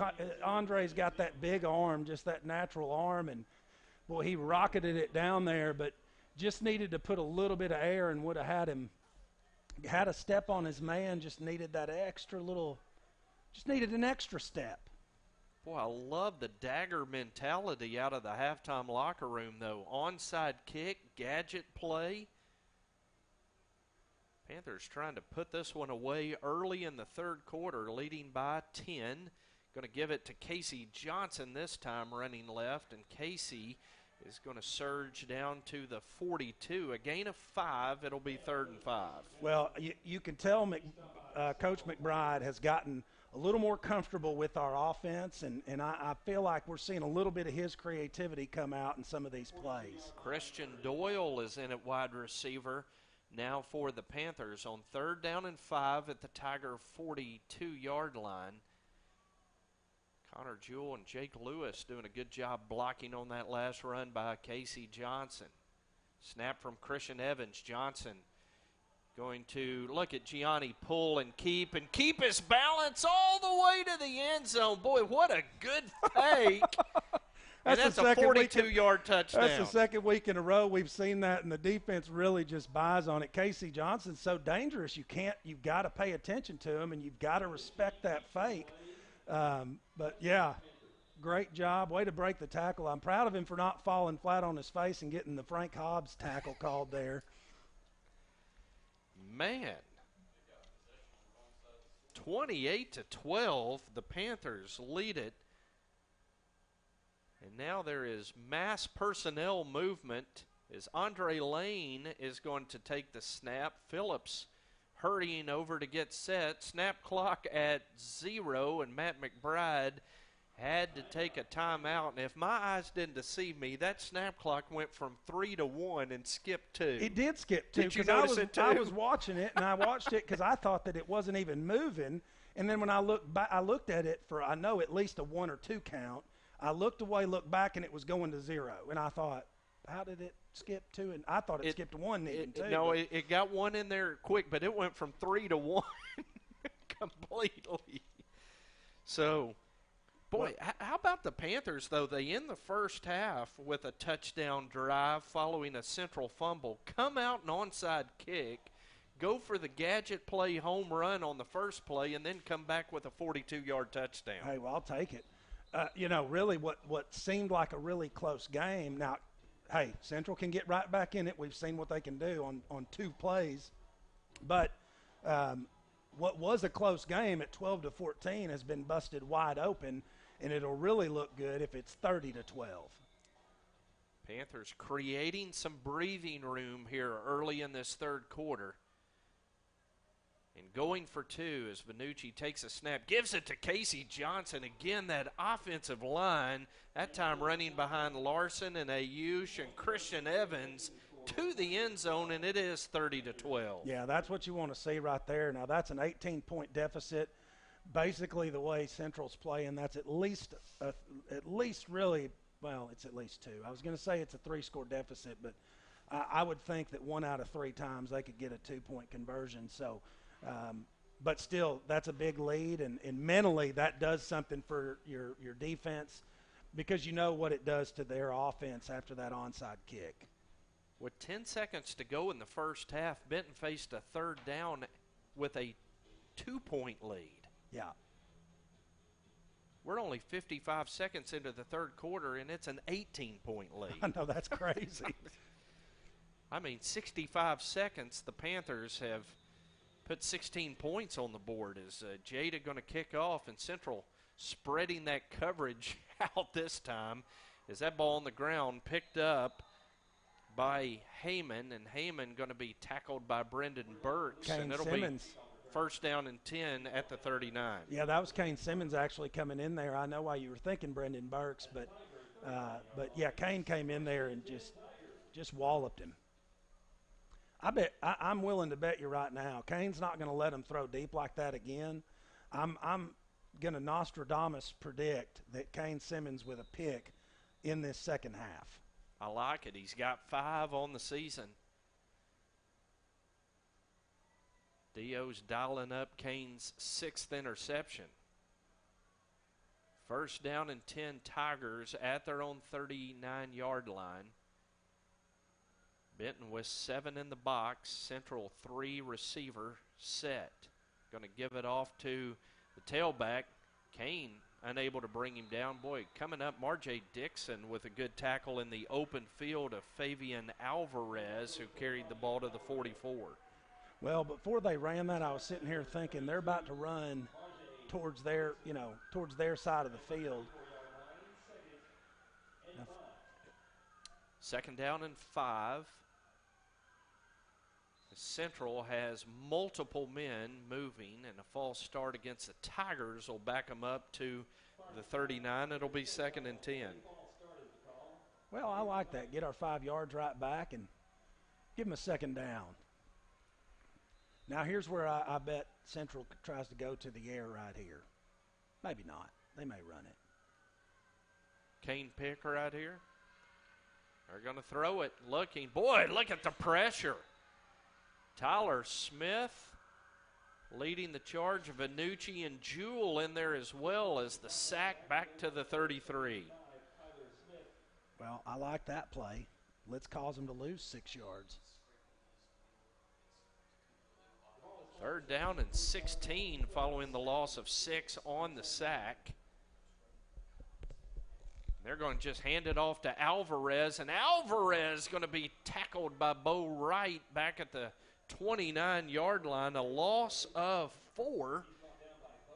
Andre's got that big arm, just that natural arm. And, boy, he rocketed it down there, but just needed to put a little bit of air and would have had a step on his man, just needed that just needed an extra step. Boy, I love the dagger mentality out of the halftime locker room, though. Onside kick, gadget play. Panthers trying to put this one away early in the third quarter, leading by 10. Going to give it to Casey Johnson this time, running left, and Casey is going to surge down to the 42. A gain of 5. It'll be 3rd and 5. Well, you can tell Coach McBride has gotten a little more comfortable with our offense, and I feel like we're seeing a little bit of his creativity come out in some of these plays. Christian Doyle is in at wide receiver now for the Panthers on 3rd down and 5 at the Tiger 42-yard line. Connor Jewell and Jake Lewis doing a good job blocking on that last run by Casey Johnson. Snap from Christian Evans. Johnson going to look at Gianni pull and keep his balance all the way to the end zone. Boy, what a good fake. That's a 42-yard touchdown. That's the second week in a row we've seen that, and the defense really just buys on it. Casey Johnson's so dangerous. You've got to pay attention to him, and you've got to respect that fake. But, yeah, great job. Way to break the tackle. I'm proud of him for not falling flat on his face and getting the Frank Hobbs tackle called there. Man, 28-12, the Panthers lead it. And now there is mass personnel movement as Andre Lane is going to take the snap. Phillips hurrying over to get set. Snap clock at 0, and Matt McBride had to take a timeout. And if my eyes didn't deceive me, that snap clock went from 3 to 1 and skipped 2. It did skip 2 because I was watching it, and I watched it because I thought that it wasn't even moving. And then when I looked back, I looked at it for, I know, at least a 1 or 2 count. I looked away, looked back, and it was going to 0. And I thought, how did it skip 2? And I thought it skipped 1 even, too. No, it got 1 in there quick, but it went from 3 to 1 completely. So, boy, how about the Panthers, though? They end the first half with a touchdown drive following a Central fumble, come out an onside kick, go for the gadget play home run on the first play and then come back with a 42-yard touchdown. Hey, well, I'll take it. Really what seemed like a really close game. Now, hey, Central can get right back in it. We've seen what they can do on 2 plays. But what was a close game at 12-14 has been busted wide open, and it'll really look good if it's 30-12. Panthers creating some breathing room here early in this third quarter. And going for 2 as Vannucci takes a snap, gives it to Casey Johnson. Again, that offensive line, that time running behind Larson and Ayush and Christian Evans to the end zone, and it is 30-12. Yeah, that's what you want to see right there. Now, that's an 18-point deficit. Basically, the way Central's playing, that's at least really, well, it's at least 2. I was going to say it's a 3-score deficit, but I would think that 1 out of 3 times they could get a 2-point conversion. So, but still, that's a big lead, and mentally that does something for your defense because you know what it does to their offense after that onside kick. With 10 seconds to go in the first half, Benton faced a third down with a 2-point lead. Yeah. We're only 55 seconds into the third quarter, and it's an 18-point lead. I know, that's crazy. I mean, 65 seconds, the Panthers have put 16 points on the board. Is Jada going to kick off, and Central spreading that coverage out this time? Is that ball on the ground picked up by Heyman, and Heyman going to be tackled by Brendan Burks. Kane and it'll Simmons. Be first down and 10 at the 39. Yeah, that was Kane Simmons actually coming in there. I know why you were thinking Brendan Burks, but yeah, Kane came in there and just walloped him. I'm willing to bet you right now, Kane's not going to let him throw deep like that again. I'm going to Nostradamus predict that Kane Simmons with a pick in this second half. I like it. He's got 5 on the season. Dio's dialing up Kane's 6th interception. First down and 10 Tigers at their own 39-yard line. Benton with 7 in the box. Central 3 receiver set. Going to give it off to the tailback. Kane unable to bring him down. Boy, coming up, Marjay Dixon with a good tackle in the open field of Fabian Alvarez, who carried the ball to the 44. Well, before they ran that, I was sitting here thinking they're about to run towards their side of the field. Second down and 5. Central has multiple men moving, and a false start against the Tigers will back them up to the 39. It'll be 2nd and 10. Well, I like that. Get our 5 yards right back and give them a second down. Now, here's where I bet Central tries to go to the air right here. Maybe not. They may run it. Kane pick right here. They're going to throw it. Looking. Boy, look at the pressure. Tyler Smith leading the charge. Vannucci and Jewell in there as well as the sack back to the 33. Well, I like that play. Let's cause them to lose 6 yards. Third down and 16 following the loss of 6 on the sack. They're going to just hand it off to Alvarez, and Alvarez going to be tackled by Bo Wright back at the 29-yard line. A loss of 4,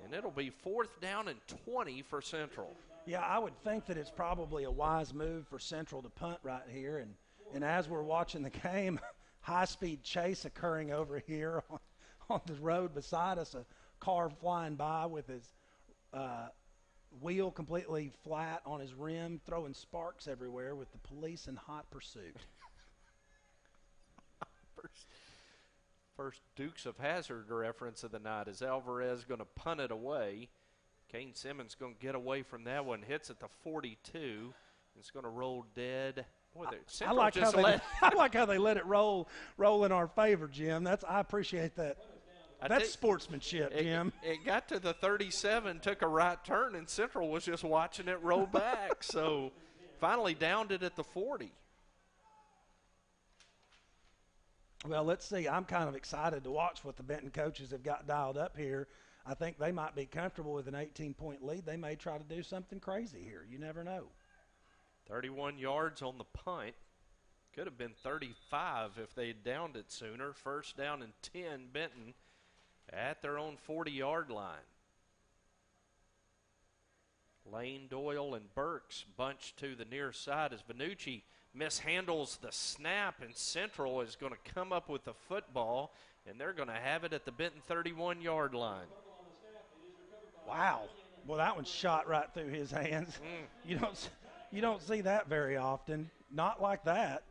and it'll be 4th down and 20 for Central. Yeah, I would think that it's probably a wise move for Central to punt right here. And as we're watching the game, high-speed chase occurring over here on the road beside us, a car flying by with his wheel completely flat on his rim, throwing sparks everywhere with the police in hot pursuit. First Dukes of Hazzard reference of the night. Is Alvarez going to punt it away? Kane Simmons going to get away from that one. Hits at the 42. It's going to roll dead. Boy, I like how they let it roll in our favor, Jim. I appreciate that. That's sportsmanship, Jim. It got to the 37, took a right turn, and Central was just watching it roll back. So finally downed it at the 40. Well, let's see. I'm kind of excited to watch what the Benton coaches have got dialed up here. I think they might be comfortable with an 18-point lead. They may try to do something crazy here. You never know. 31 yards on the punt. Could have been 35 if they had downed it sooner. First down and 10, Benton at their own 40-yard line. Lane, Doyle, and Burks bunched to the near side as Vanucci mishandles the snap, and Central is going to come up with the football, and they're going to have it at the Benton 31-yard line. Wow. Well, that one shot right through his hands. You don't see that very often. Not like that.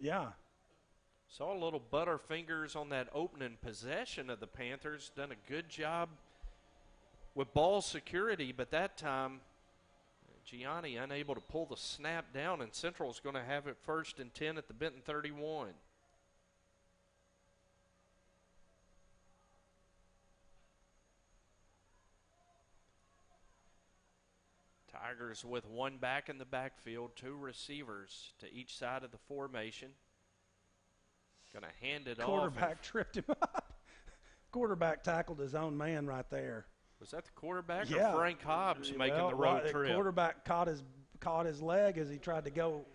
Yeah. Saw a little butterfingers on that opening possession of the Panthers. Done a good job with ball security, but that time Gianni unable to pull the snap down, and Central's going to have it first and 10 at the Benton 31. Tigers with one back in the backfield, two receivers to each side of the formation. Going to hand it off. Quarterback tripped him up. Quarterback tackled his own man right there. Was that the quarterback Yeah. or Frank Hobbs making the road trip? The quarterback caught his leg as he tried to go,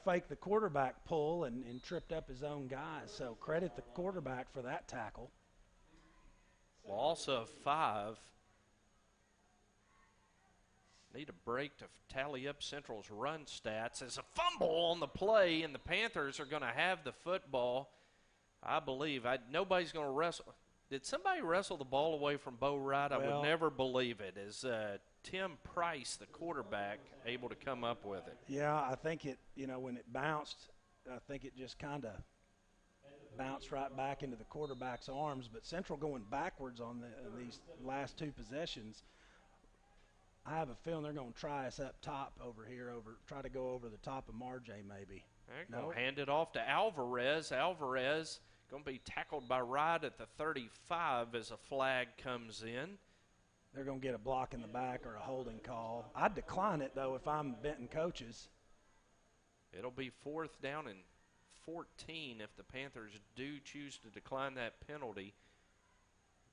fake the quarterback pull and tripped up his own guy. So credit the quarterback for that tackle. Loss of 5. Need a break to tally up Central's run stats. There's a fumble on the play, and the Panthers are going to have the football. I believe. Nobody's going to wrestle. Did somebody wrestle the ball away from Bo Wright? I would never believe it. Is Tim Price, the quarterback, able to come up with it? Yeah, I think it, when it bounced, I think it just kind of bounced right back into the quarterback's arms. But Central going backwards on these last two possessions. I have a feeling they're going to try us up top over here, try to go over the top of Marjay maybe. They're going to hand it off to Alvarez. Alvarez going to be tackled by Wright at the 35 as a flag comes in. They're going to get a block in the back or a holding call. I'd decline it, though, if I'm Benton coaches. It'll be 4th down and 14 if the Panthers do choose to decline that penalty.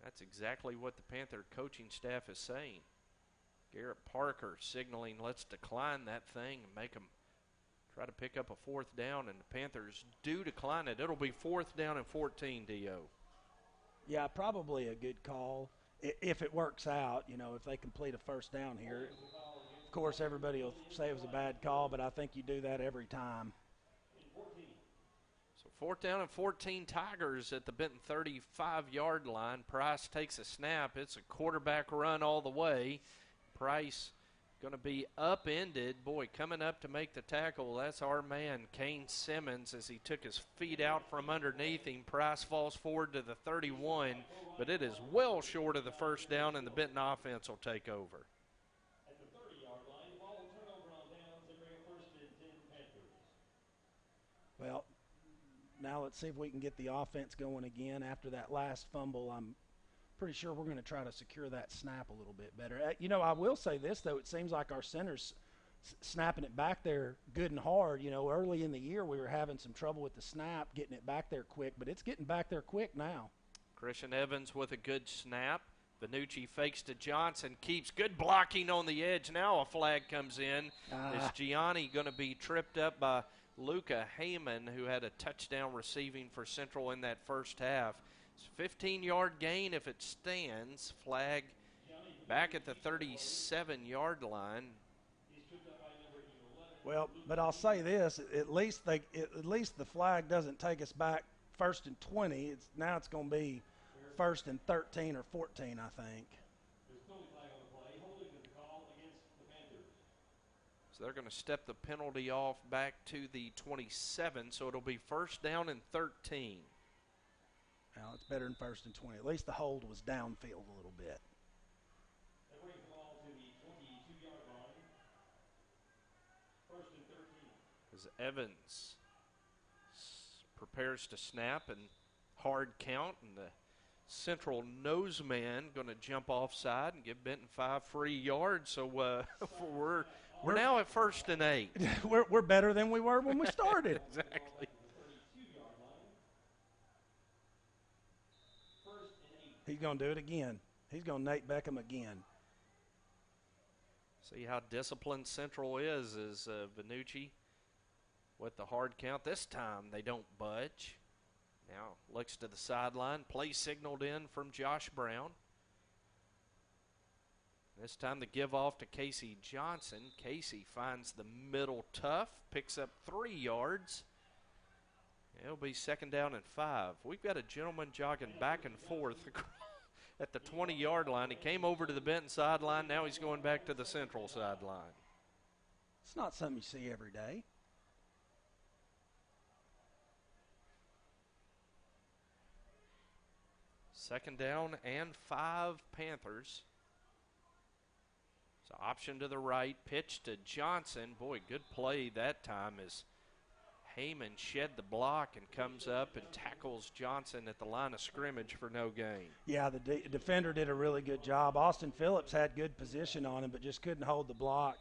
That's exactly what the Panther coaching staff is saying. Garrett Parker signaling, let's decline that thing and make them try to pick up a 4th down, and the Panthers do decline it. It'll be 4th down and 14, D.O. Yeah, probably a good call if it works out, if they complete a 1st down here. Of course, everybody will say it was a bad call, but I think you do that every time. So 4th down and 14 Tigers at the Benton 35-yard line. Price takes a snap. It's a quarterback run all the way. Price going to be upended. Boy, coming up to make the tackle, that's our man, Kane Simmons, as he took his feet out from underneath him. Price falls forward to the 31, but it is well short of the 1st down, and the Benton offense will take over. At the 30-yard line, ball turnover on downs, they bring a 1st and 10 Panthers. Well, now let's see if we can get the offense going again. After that last fumble, I'm pretty sure we're going to try to secure that snap a little bit better. I will say this, though. It seems like our center's snapping it back there good and hard. Early in the year we were having some trouble with the snap, getting it back there quick, but it's getting back there quick now. Christian Evans with a good snap. Vanucci fakes to Johnson, keeps good blocking on the edge. Now a flag comes in. Is Gianni going to be tripped up by Luca Heyman, who had a touchdown receiving for Central in that first half? It's a 15-yard gain if it stands. Flag back at the 37-yard line. Well, but I'll say this: at least the flag doesn't take us back 1st and 20. Now it's going to be 1st and 13 or 14, I think. So they're going to step the penalty off back to the 27. So it'll be 1st down and 13. Well, it's better than 1st and 20. At least the hold was downfield a little bit. That brings the ball to the 22-yard line. 1st and 13. As Evans prepares to snap and hard count, and the Central noseman going to jump offside and give Benton 5 free yards. So We're now at 1st and 8. We're better than we were when we started. Exactly. He's going to do it again. He's going to Nate Beckham again. See how disciplined Central is Vannucci with the hard count. This time they don't budge. Now looks to the sideline. Play signaled in from Josh Brown. This time the give off to Casey Johnson. Casey finds the middle tough, picks up 3 yards. It'll be 2nd down and 5. We've got a gentleman jogging back and forth at the 20-yard line. He came over to the Benton sideline. Now he's going back to the Central sideline. It's not something you see every day. Second down and 5 Panthers. So option to the right, pitch to Johnson. Boy, good play that time as Heyman shed the block and comes up and tackles Johnson at the line of scrimmage for no gain. Yeah, the defender did a really good job. Austin Phillips had good position on him, but just couldn't hold the block.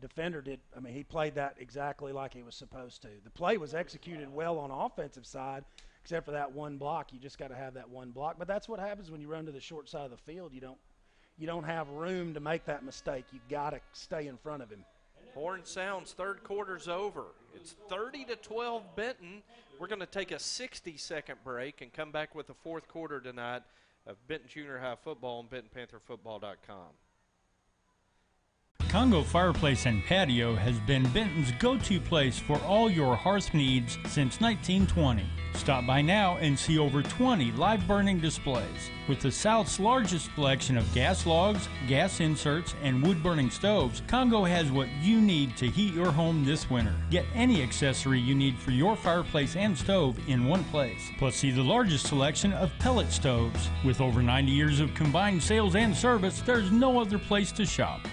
Defender did, I mean, he played that exactly like he was supposed to. The play was executed well on the offensive side, except for that one block. You just got to have that one block. But that's what happens when you run to the short side of the field. You don't have room to make that mistake. You've got to stay in front of him. Horn sounds, 3rd quarter's over. It's 30-12 Benton. We're going to take a 60-second break and come back with the 4th quarter tonight of Benton Junior High Football on BentonPantherFootball.com. Congo Fireplace and Patio has been Benton's go-to place for all your hearth needs since 1920. Stop by now and see over 20 live burning displays. With the South's largest selection of gas logs, gas inserts, and wood-burning stoves, Congo has what you need to heat your home this winter. Get any accessory you need for your fireplace and stove in one place. Plus, see the largest selection of pellet stoves. With over 90 years of combined sales and service, there's no other place to shop.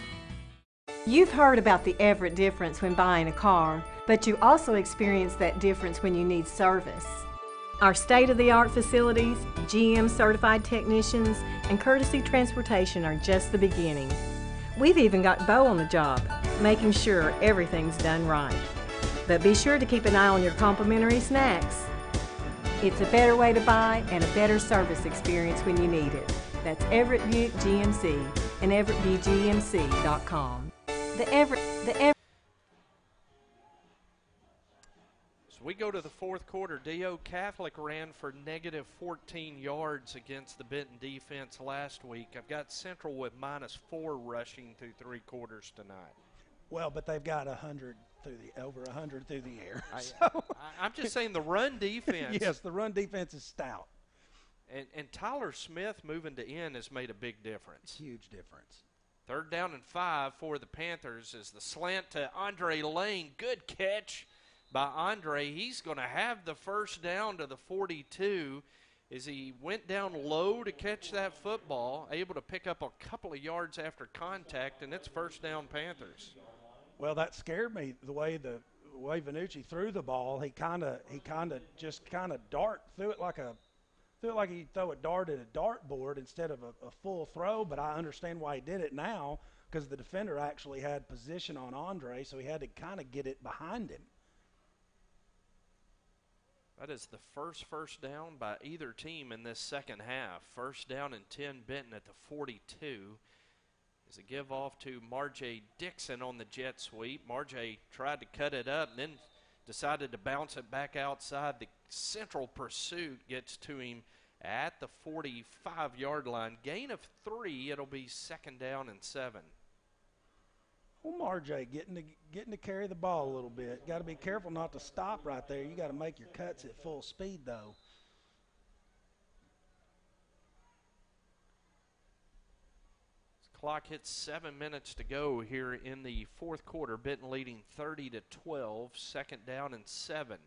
You've heard about the Everett difference when buying a car, but you also experience that difference when you need service. Our state-of-the-art facilities, GM certified technicians, and courtesy transportation are just the beginning. We've even got Bo on the job, making sure everything's done right. But be sure to keep an eye on your complimentary snacks. It's a better way to buy and a better service experience when you need it. That's Everett Buick GMC and EverettBGMC.com. The Everett. So we go to the 4th quarter. D.O. Catholic ran for negative 14 yards against the Benton defense last week. I've got Central with -4 rushing through 3 quarters tonight. Well, but they've got over 100 through the air. I'm just saying the run defense. Yes, the run defense is stout. And Tyler Smith moving to end has made a big difference. Huge difference. 3rd down and 5 for the Panthers is the slant to Andre Lane. Good catch by Andre. He's going to have the 1st down to the 42 as he went down low to catch that football, able to pick up a couple of yards after contact, and it's 1st down Panthers. Well, that scared me the way Vannucci threw the ball. He kind of threw it like he'd throw a dart at a dartboard instead of a full throw, but I understand why he did it now because the defender actually had position on Andre, so he had to kind of get it behind him. That is the first down by either team in this second half. 1st down and 10 Benton at the 42. As a give off to Marjay Dixon on the jet sweep. Marjay tried to cut it up and then decided to bounce it back outside. The Central pursuit gets to him at the 45-yard line. Gain of 3. It'll be 2nd down and 7. Well, Marjay getting to carry the ball a little bit. Got to be careful not to stop right there. You got to make your cuts at full speed, though. Clock hits 7 minutes to go here in the 4th quarter. Benton leading 30-12. 2nd down and 7.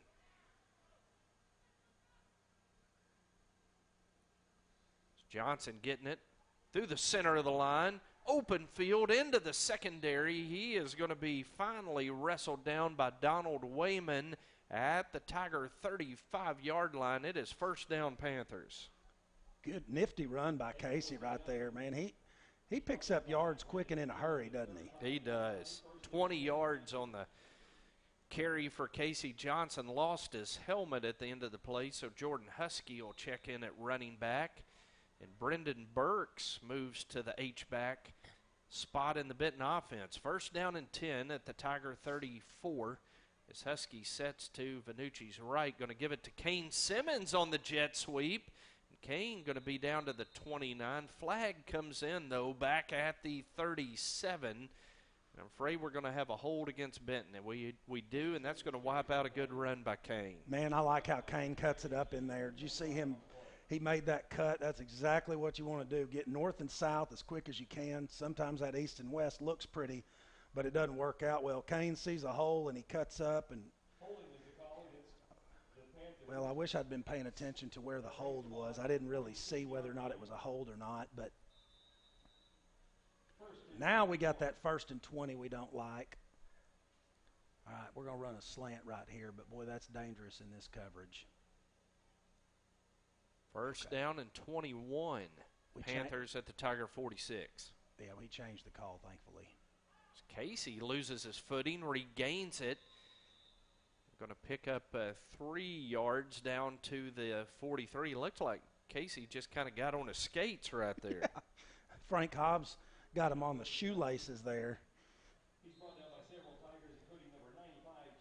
Johnson getting it through the center of the line. Open field into the secondary. He is going to be finally wrestled down by Donald Wayman at the Tiger 35-yard line. It is 1st down Panthers. Good nifty run by Casey right there, man. He picks up yards quick and in a hurry, doesn't he? He does. 20 yards on the carry for Casey Johnson. Lost his helmet at the end of the play, so Jordan Husky will check in at running back. And Brendan Burks moves to the H-back spot in the Benton offense. First down and 10 at the Tiger 34. As Husky sets to Vanucci's right, going to give it to Kane Simmons on the jet sweep. And Kane going to be down to the 29. Flag comes in, though, back at the 37. I'm afraid we're going to have a hold against Benton, and we do, and that's going to wipe out a good run by Kane. Man, I like how Kane cuts it up in there. Did you see him? He made that cut. That's exactly what you want to do. Get north and south as quick as you can. Sometimes that east and west looks pretty, but it doesn't work out well. Kane sees a hole, and he cuts up. And well, I wish I'd been paying attention to where the hold was. I didn't really see whether or not it was a hold or not, but now we got that 1st and 20 we don't like. All right, we're going to run a slant right here, but, boy, that's dangerous in this coverage. First down and 21. Panthers at the Tiger 46. Yeah, we changed the call, thankfully. Casey loses his footing, regains it. Going to pick up 3 yards down to the 43. Looks like Casey just kind of got on his skates right there. Yeah. Frank Hobbs got him on the shoelaces there.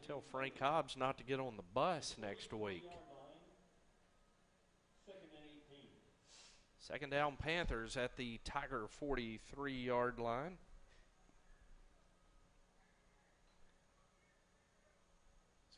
Tell Frank Hobbs not to get on the bus next week. Second down, Panthers at the Tiger 43-yard line.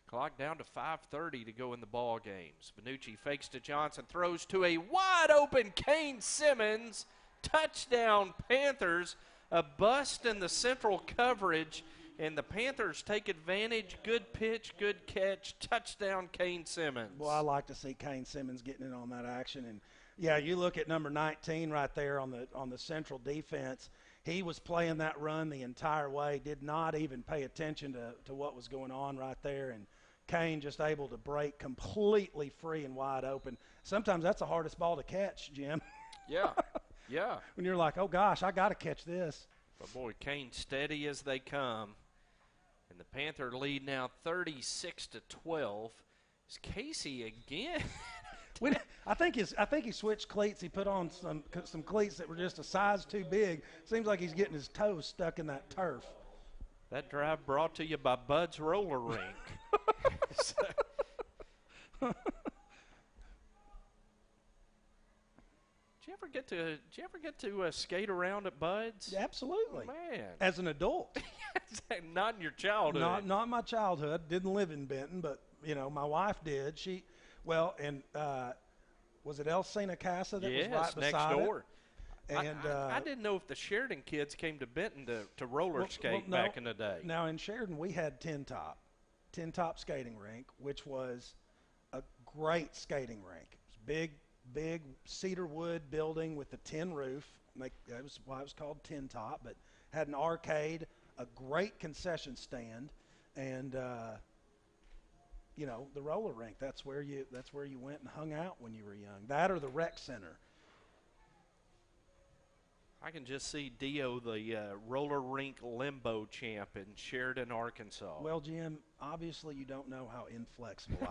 Clock down to 5:30 to go in the ball games. Vanucci fakes to Johnson, throws to a wide-open Kane Simmons. Touchdown, Panthers. A bust in the central coverage, and the Panthers take advantage. Good pitch, good catch, touchdown, Kane Simmons. Well, I like to see Kane Simmons getting in on that action. And, yeah, you look at number 19 right there on the central defense. He was playing that run the entire way, did not even pay attention to what was going on right there. And Kane just able to break completely free and wide open. Sometimes that's the hardest ball to catch, Jim. Yeah, yeah. When you're like, oh, gosh, I got to catch this. But, boy, Kane steady as they come. And the Panther lead now 36-12. It's Casey again. I think he switched cleats. He put on some cleats that were just a size too big. Seems like he's getting his toes stuck in that turf. That drive brought to you by Bud's Roller Rink. Did you ever get to skate around at Bud's? Yeah, absolutely. Oh, man. As an adult. Not in your childhood. Not my childhood. Didn't live in Benton, but my wife did. Was it El Sena Casa that was right beside next door. It? And I didn't know if the Sheridan kids came to Benton to roller skate back in the day. Now in Sheridan we had Tin Top skating rink, which was a great skating rink. It was big cedar wood building with the tin roof. That was why it was called Tin Top. But had an arcade, a great concession stand, and the roller rink. That's where you went and hung out when you were young. That or the rec center. I can just see Dio, the roller rink limbo champ in Sheridan, Arkansas. Well, Jim, obviously you don't know how inflexible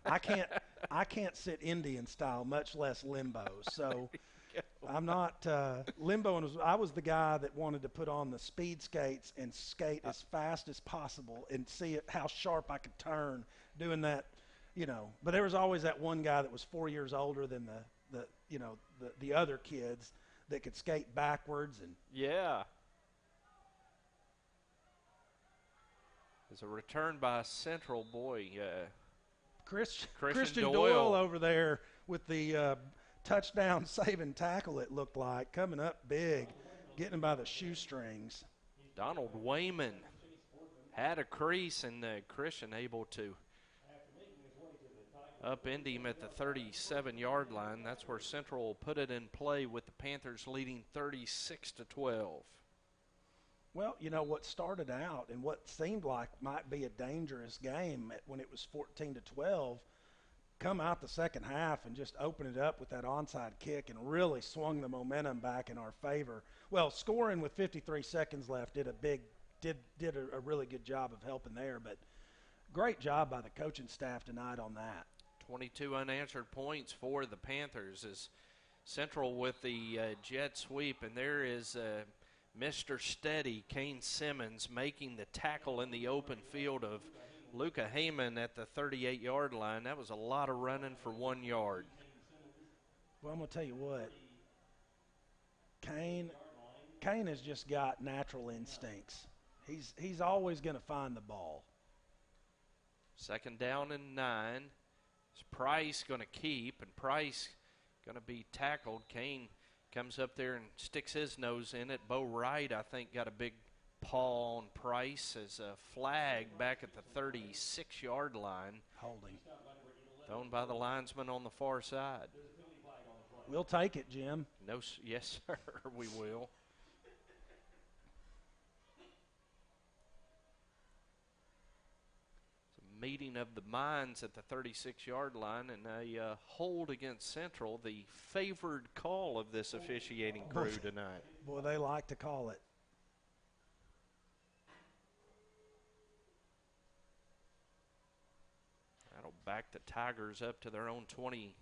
I am. I can't sit Indian style, much less limbo. So I'm not limbo. I was the guy that wanted to put on the speed skates and skate as fast as possible and see how sharp I could turn doing that. But there was always that one guy that was 4 years older than the other kids that could skate backwards. And yeah. There's a return by Central, boy. Christian Doyle over there with the touchdown saving tackle, it looked like, coming up big, getting him by the shoestrings. Donald Wayman had a crease, and Christian able to upend him at the 37-yard line. That's where Central will put it in play with the Panthers leading 36-12. Well, what started out and what seemed like might be a dangerous game when it was 14-12 come out the second half and just open it up with that onside kick and really swung the momentum back in our favor. Well, scoring with 53 seconds left did a really good job of helping there, but great job by the coaching staff tonight on that. 22 unanswered points for the Panthers as Central with the jet sweep, and there is Mr. Steady, Kane Simmons, making the tackle in the open field of Luka Heyman at the 38-yard line. That was a lot of running for 1 yard. Well, I'm going to tell you what, Kane has just got natural instincts. He's always going to find the ball. 2nd down and 9. Is Price going to keep, and Price going to be tackled. Kane comes up there and sticks his nose in it. Bo Wright, I think, got a big paw on Price as a flag back at the 36-yard line. Holding. Thrown by the linesman on the far side. We'll take it, Jim. No, yes, sir, we will. Meeting of the minds at the 36-yard line, and a hold against Central, the favored call of this officiating crew tonight. Boy, they like to call it. That'll back the Tigers up to their own 20.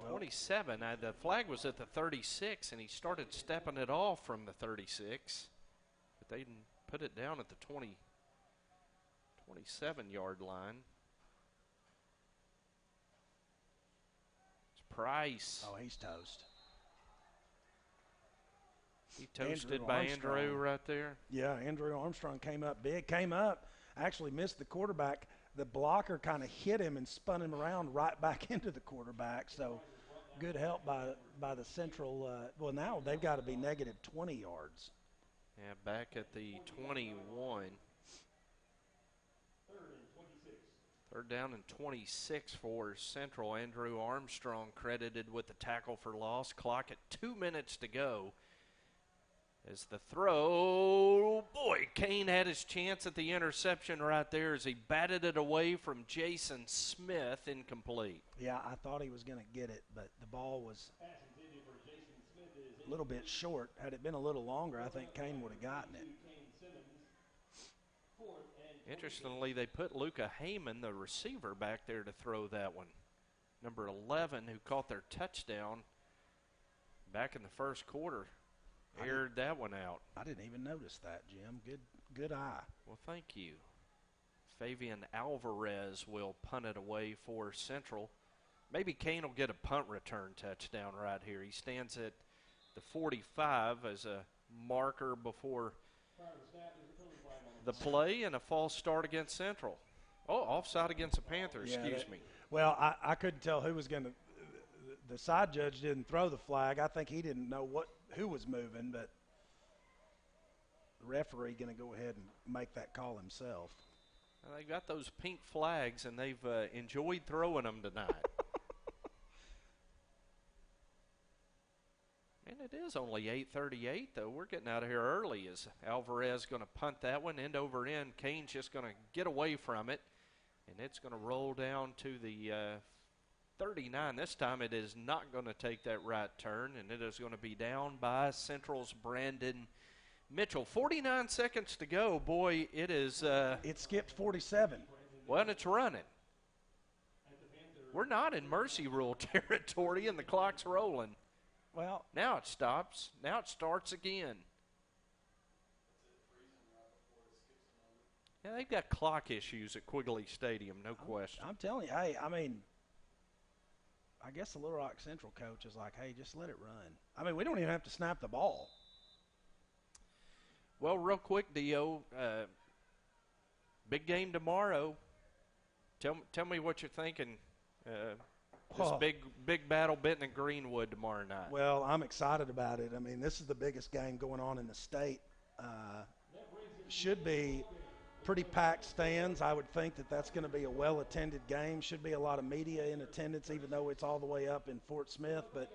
27. The flag was at the 36, and he started stepping it off from the 36, but they didn't put it down at the 27-yard line. It's Price. Oh, he's toast. He toasted by Andrew right there. Yeah, Andrew Armstrong came up big. Came up, actually missed the quarterback. The blocker kind of hit him and spun him around right back into the quarterback. So good help by the Central. Well, now they've got to be negative 20 yards. Yeah, back at the 21. 3rd down and 26 for Central. Andrew Armstrong credited with the tackle for loss. Clock at 2 minutes to go. As the throw, boy, Kane had his chance at the interception right there as he batted it away from Jason Smith, incomplete. Yeah, I thought he was going to get it, but the ball was a little bit short. Had it been a little longer, I think Kane would have gotten it. Interestingly, they put Luka Heyman, the receiver, back there to throw that one. Number 11, who caught their touchdown back in the first quarter, aired that one out. I didn't even notice that, Jim. Good eye. Well, thank you. Fabian Alvarez will punt it away for Central. Maybe Kane will get a punt return touchdown right here. He stands at the 45 as a marker before the play, and a false start against Central. Oh, offside against the Panther, excuse me. Well, I couldn't tell who was going to – the side judge didn't throw the flag. I think he didn't know who was moving, but the referee going to go ahead and make that call himself. Well, they've got those pink flags, and they've enjoyed throwing them tonight. And it is only 8:38, though. We're getting out of here early. Is Alvarez going to punt that one end over end? Kane's just going to get away from it, and it's going to roll down to the 39. This time it is not going to take that right turn, and it is going to be down by Central's Brandon Mitchell. 49 seconds to go. Boy, it is. It skipped 47. Well, and it's running. We're not in mercy rule territory, and the clock's rolling. Well, now it stops. Now it starts again. Yeah, they've got clock issues at Quigley Stadium, no question. I'm telling you, hey, I mean, I guess the Little Rock Central coach is like, hey, just let it run. I mean, we don't even have to snap the ball. Well, real quick, Dio, big game tomorrow. Tell me what you're thinking. This big battle, Benton and Greenwood tomorrow night. Well, I'm excited about it. I mean, this is the biggest game going on in the state. Should be pretty packed stands. I would think that's going to be a well-attended game. Should be a lot of media in attendance, even though it's all the way up in Fort Smith. But,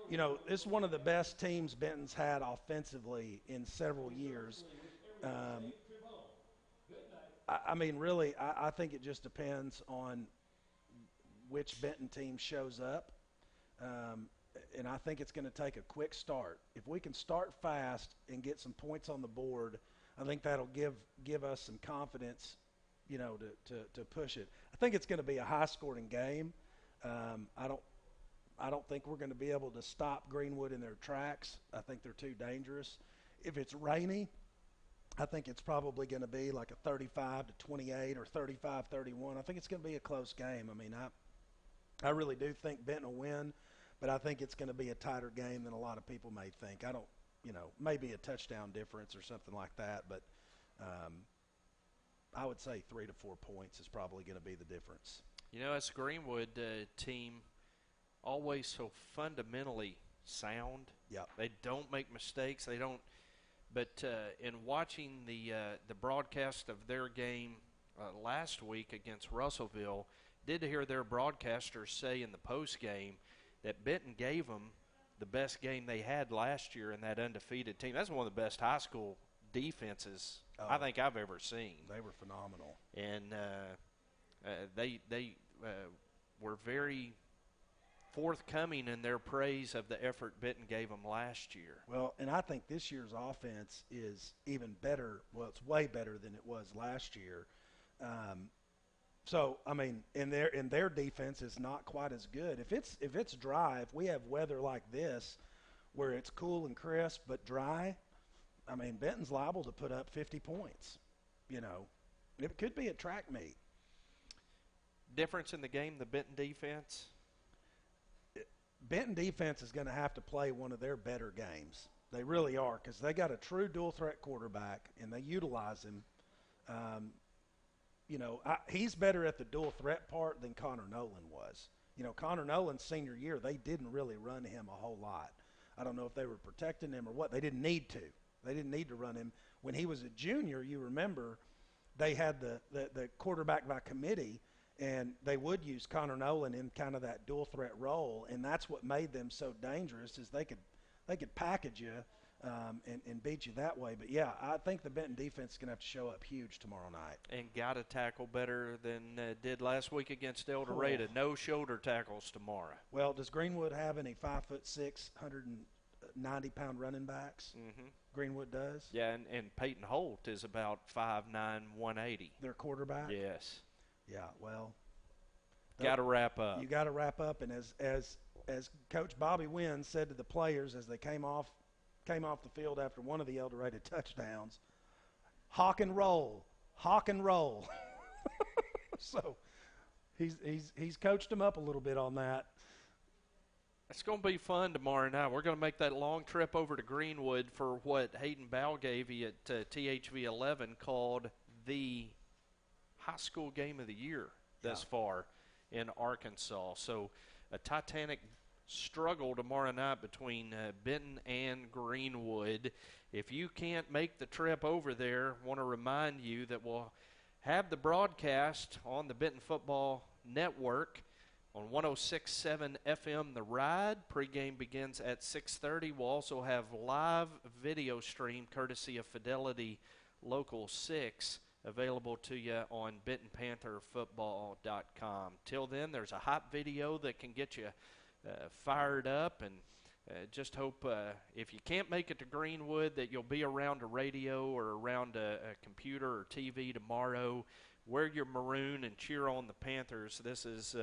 you know, this is one of the best teams Benton's had offensively in several years. I mean, really, I think it just depends on which Benton team shows up. And I think it's going to take a quick start. If we can start fast and get some points on the board, I think that'll give us some confidence, you know, to push it. I think it's going to be a high-scoring game. I don't think we're going to be able to stop Greenwood in their tracks. I think they're too dangerous. If it's rainy, I think it's probably going to be like a 35-28 or 35-31. I think it's going to be a close game. I mean, I really do think Benton will win, but I think it's going to be a tighter game than a lot of people may think. I don't, you know, maybe a touchdown difference or something like that, but I would say 3 to 4 points is probably going to be the difference. You know, as a Greenwood team, always so fundamentally sound. Yeah. They don't make mistakes. They don't. But in watching the broadcast of their game last week against Russellville, did hear their broadcasters say in the post game that Benton gave them the best game they had last year in that undefeated team. That's one of the best high school defenses I think I've ever seen. They were phenomenal. And they were very forthcoming in their praise of the effort Benton gave them last year. Well, and I think this year's offense is even better. Well, it's way better than it was last year. So, I mean, in their defense is not quite as good. If it's dry, if we have weather like this where it's cool and crisp but dry, I mean, Benton's liable to put up 50 points. You know, it could be a track meet. Difference in the game, the Benton defense? Benton defense is going to have to play one of their better games. They really are, because they got a true dual-threat quarterback, and they utilize him. You know, he's better at the dual-threat part than Connor Nolan was. You know, Connor Nolan's senior year, they didn't really run him a whole lot. I don't know if they were protecting him or what. They didn't need to. They didn't need to run him. When he was a junior, you remember, they had the quarterback by committee, and they would use Connor Nolan in kind of that dual threat role, and that's what made them so dangerous is they could package you and beat you that way. But yeah, I think the Benton defense is going to have to show up huge tomorrow night. And got to tackle better than did last week against El Dorado. No shoulder tackles tomorrow. Well, does Greenwood have any 5'6", 190-pound running backs? Mm-hmm. Greenwood does. Yeah, and Peyton Holt is about 5'9", 180. Their quarterback. Yes. Yeah, well, got to wrap up. You got to wrap up, and as Coach Bobby Wynn said to the players as they came off the field after one of the El Dorado touchdowns, hawk and roll. So he's coached them up a little bit on that. It's going to be fun tomorrow night. We're going to make that long trip over to Greenwood for what Hayden Balgavy at THV 11 called the high school game of the year thus far in Arkansas. So a titanic struggle tomorrow night between Benton and Greenwood. If you can't make the trip over there, I want to remind you that we'll have the broadcast on the Benton Football Network on 106.7 FM The Ride. Pregame begins at 6:30. We'll also have live video stream courtesy of Fidelity Local 6 available to you on BentonPantherFootball.com. Till then, there's a hot video that can get you fired up, and just hope if you can't make it to Greenwood that you'll be around a radio or around a computer or TV tomorrow. Wear your maroon and cheer on the Panthers. This is,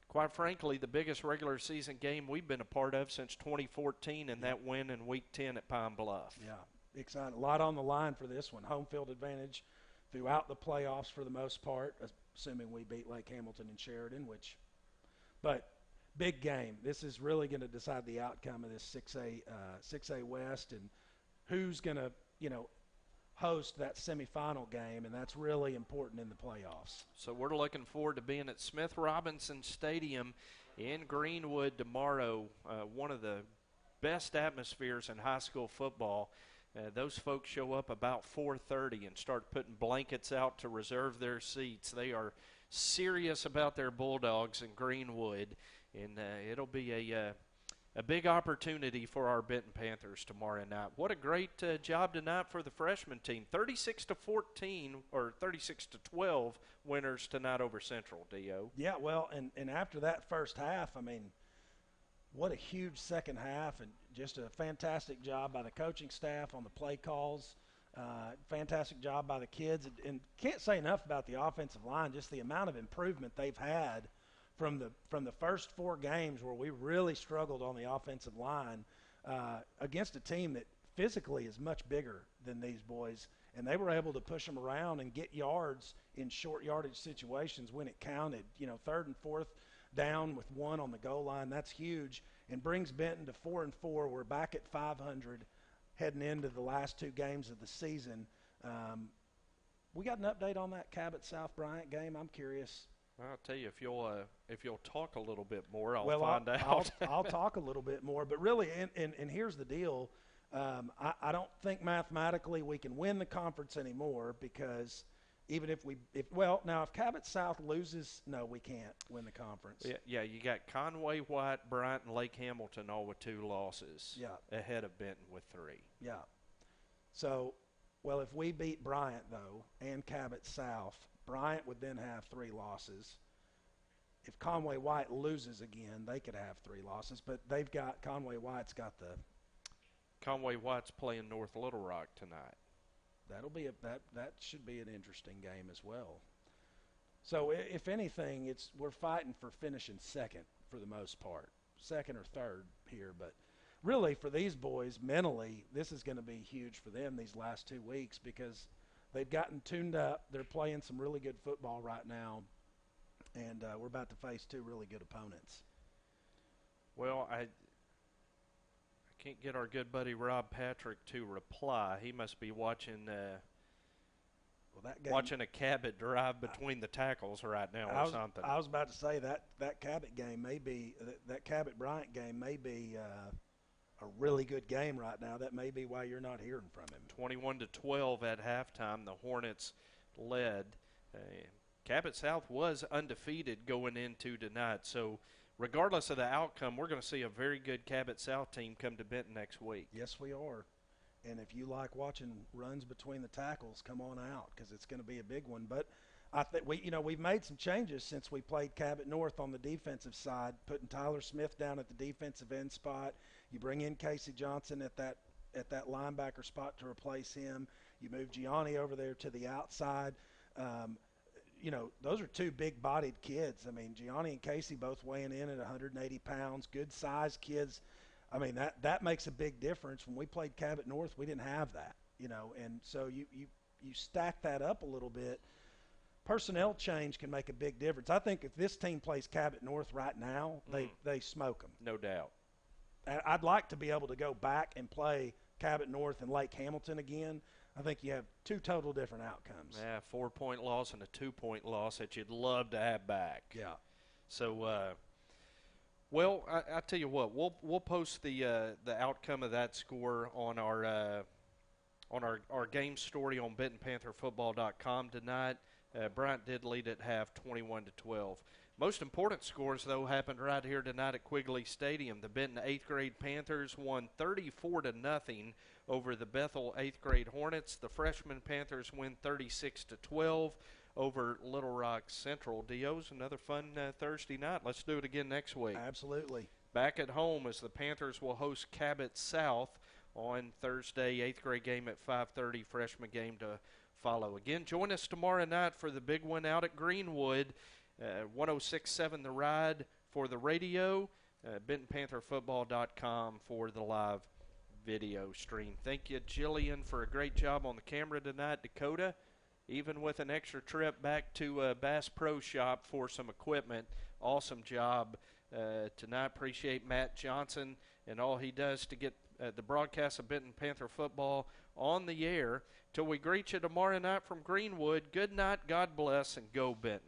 quite frankly, the biggest regular season game we've been a part of since 2014, and that win in Week 10 at Pine Bluff. Yeah, exciting. A lot on the line for this one. Home field advantage throughout the playoffs for the most part, assuming we beat Lake Hamilton and Sheridan, but big game. This is really going to decide the outcome of this 6A West and who's going to, host that semifinal game, and that's really important in the playoffs. So we're looking forward to being at Smith Robinson Stadium in Greenwood tomorrow, one of the best atmospheres in high school football. Those folks show up about 4:30 and start putting blankets out to reserve their seats. They are serious about their Bulldogs in Greenwood, and it'll be a big opportunity for our Benton Panthers tomorrow night. What a great job tonight for the freshman team. 36-14 or 36-12 winners tonight over Central, D.O. Yeah, well, and after that first half, I mean, what a huge second half, and just a fantastic job by the coaching staff on the play calls. Fantastic job by the kids. And can't say enough about the offensive line, just the amount of improvement they've had from the first 4 games where we really struggled on the offensive line against a team that physically is much bigger than these boys. And they were able to push them around and get yards in short yardage situations when it counted. You know, 3rd and 4th down with 1 on the goal line. That's huge, and brings Benton to 4-4. We're back at 500 heading into the last 2 games of the season. We got an update on that Cabot South Bryant game? I'm curious. I'll tell you, if you'll talk a little bit more, I'll find out. I'll talk a little bit more, but really, and here's the deal. I don't think mathematically we can win the conference anymore, because even if Cabot South loses, no, we can't win the conference. Yeah, you got Conway, White, Bryant, and Lake Hamilton all with 2 losses. Yeah. Ahead of Benton with 3. Yeah. So, well, if we beat Bryant, though, and Cabot South, Bryant would then have 3 losses. If Conway White loses again, they could have 3 losses, but Conway White's got the. Conway White's playing North Little Rock tonight. That'll be that should be an interesting game as well. So if anything, we're fighting for finishing second for the most part, 2nd or 3rd here. But really, for these boys mentally, this is going to be huge for them these last 2 weeks, because they've gotten tuned up. They're playing some really good football right now, and we're about to face 2 really good opponents. Well, I can't get our good buddy Rob Patrick to reply. He must be watching watching a Cabot drive between the tackles right now or something. I was about to say that Cabot game may be that Cabot Bryant game may be a really good game right now. That may be why you're not hearing from him. 21-12 at halftime. The Hornets led. Cabot South was undefeated going into tonight, so regardless of the outcome, we're going to see a very good Cabot South team come to Benton next week. Yes, we are. And if you like watching runs between the tackles, come on out, because it's going to be a big one. But I think we've made some changes since we played Cabot North on the defensive side, putting Tyler Smith down at the defensive end spot. You bring in Casey Johnson at that linebacker spot to replace him. You move Gianni over there to the outside. Those are 2 big-bodied kids. I mean, Gianni and Casey both weighing in at 180 pounds, good-sized kids. I mean, that makes a big difference. When we played Cabot North, we didn't have that, and so you stack that up a little bit. Personnel change can make a big difference. I think if this team plays Cabot North right now, they smoke them. No doubt. I'd like to be able to go back and play Cabot North and Lake Hamilton again. I think you have 2 total different outcomes. Yeah, 4-point loss and a 2-point loss that you'd love to have back. Yeah. So, well, I tell you what, we'll post the outcome of that score on our game story on BentonPantherFootball.com tonight. Bryant did lead at half, 21-12. Most important scores, though, happened right here tonight at Quigley Stadium. The Benton 8th grade Panthers won 34-0 over the Bethel 8th grade Hornets. The freshman Panthers win 36-12 over Little Rock Central. Dio's another fun Thursday night. Let's do it again next week. Absolutely. Back at home as the Panthers will host Cabot South on Thursday, 8th grade game at 5:30, freshman game to follow. Again, join us tomorrow night for the big one out at Greenwood. 106.7 The Ride for the radio, BentonPantherFootball.com for the live video stream. Thank you, Jillian, for a great job on the camera tonight. Dakota, even with an extra trip back to Bass Pro Shop for some equipment, awesome job tonight. Appreciate Matt Johnson and all he does to get the broadcast of Benton Panther football on the air. Till we greet you tomorrow night from Greenwood, good night, God bless, and go Benton.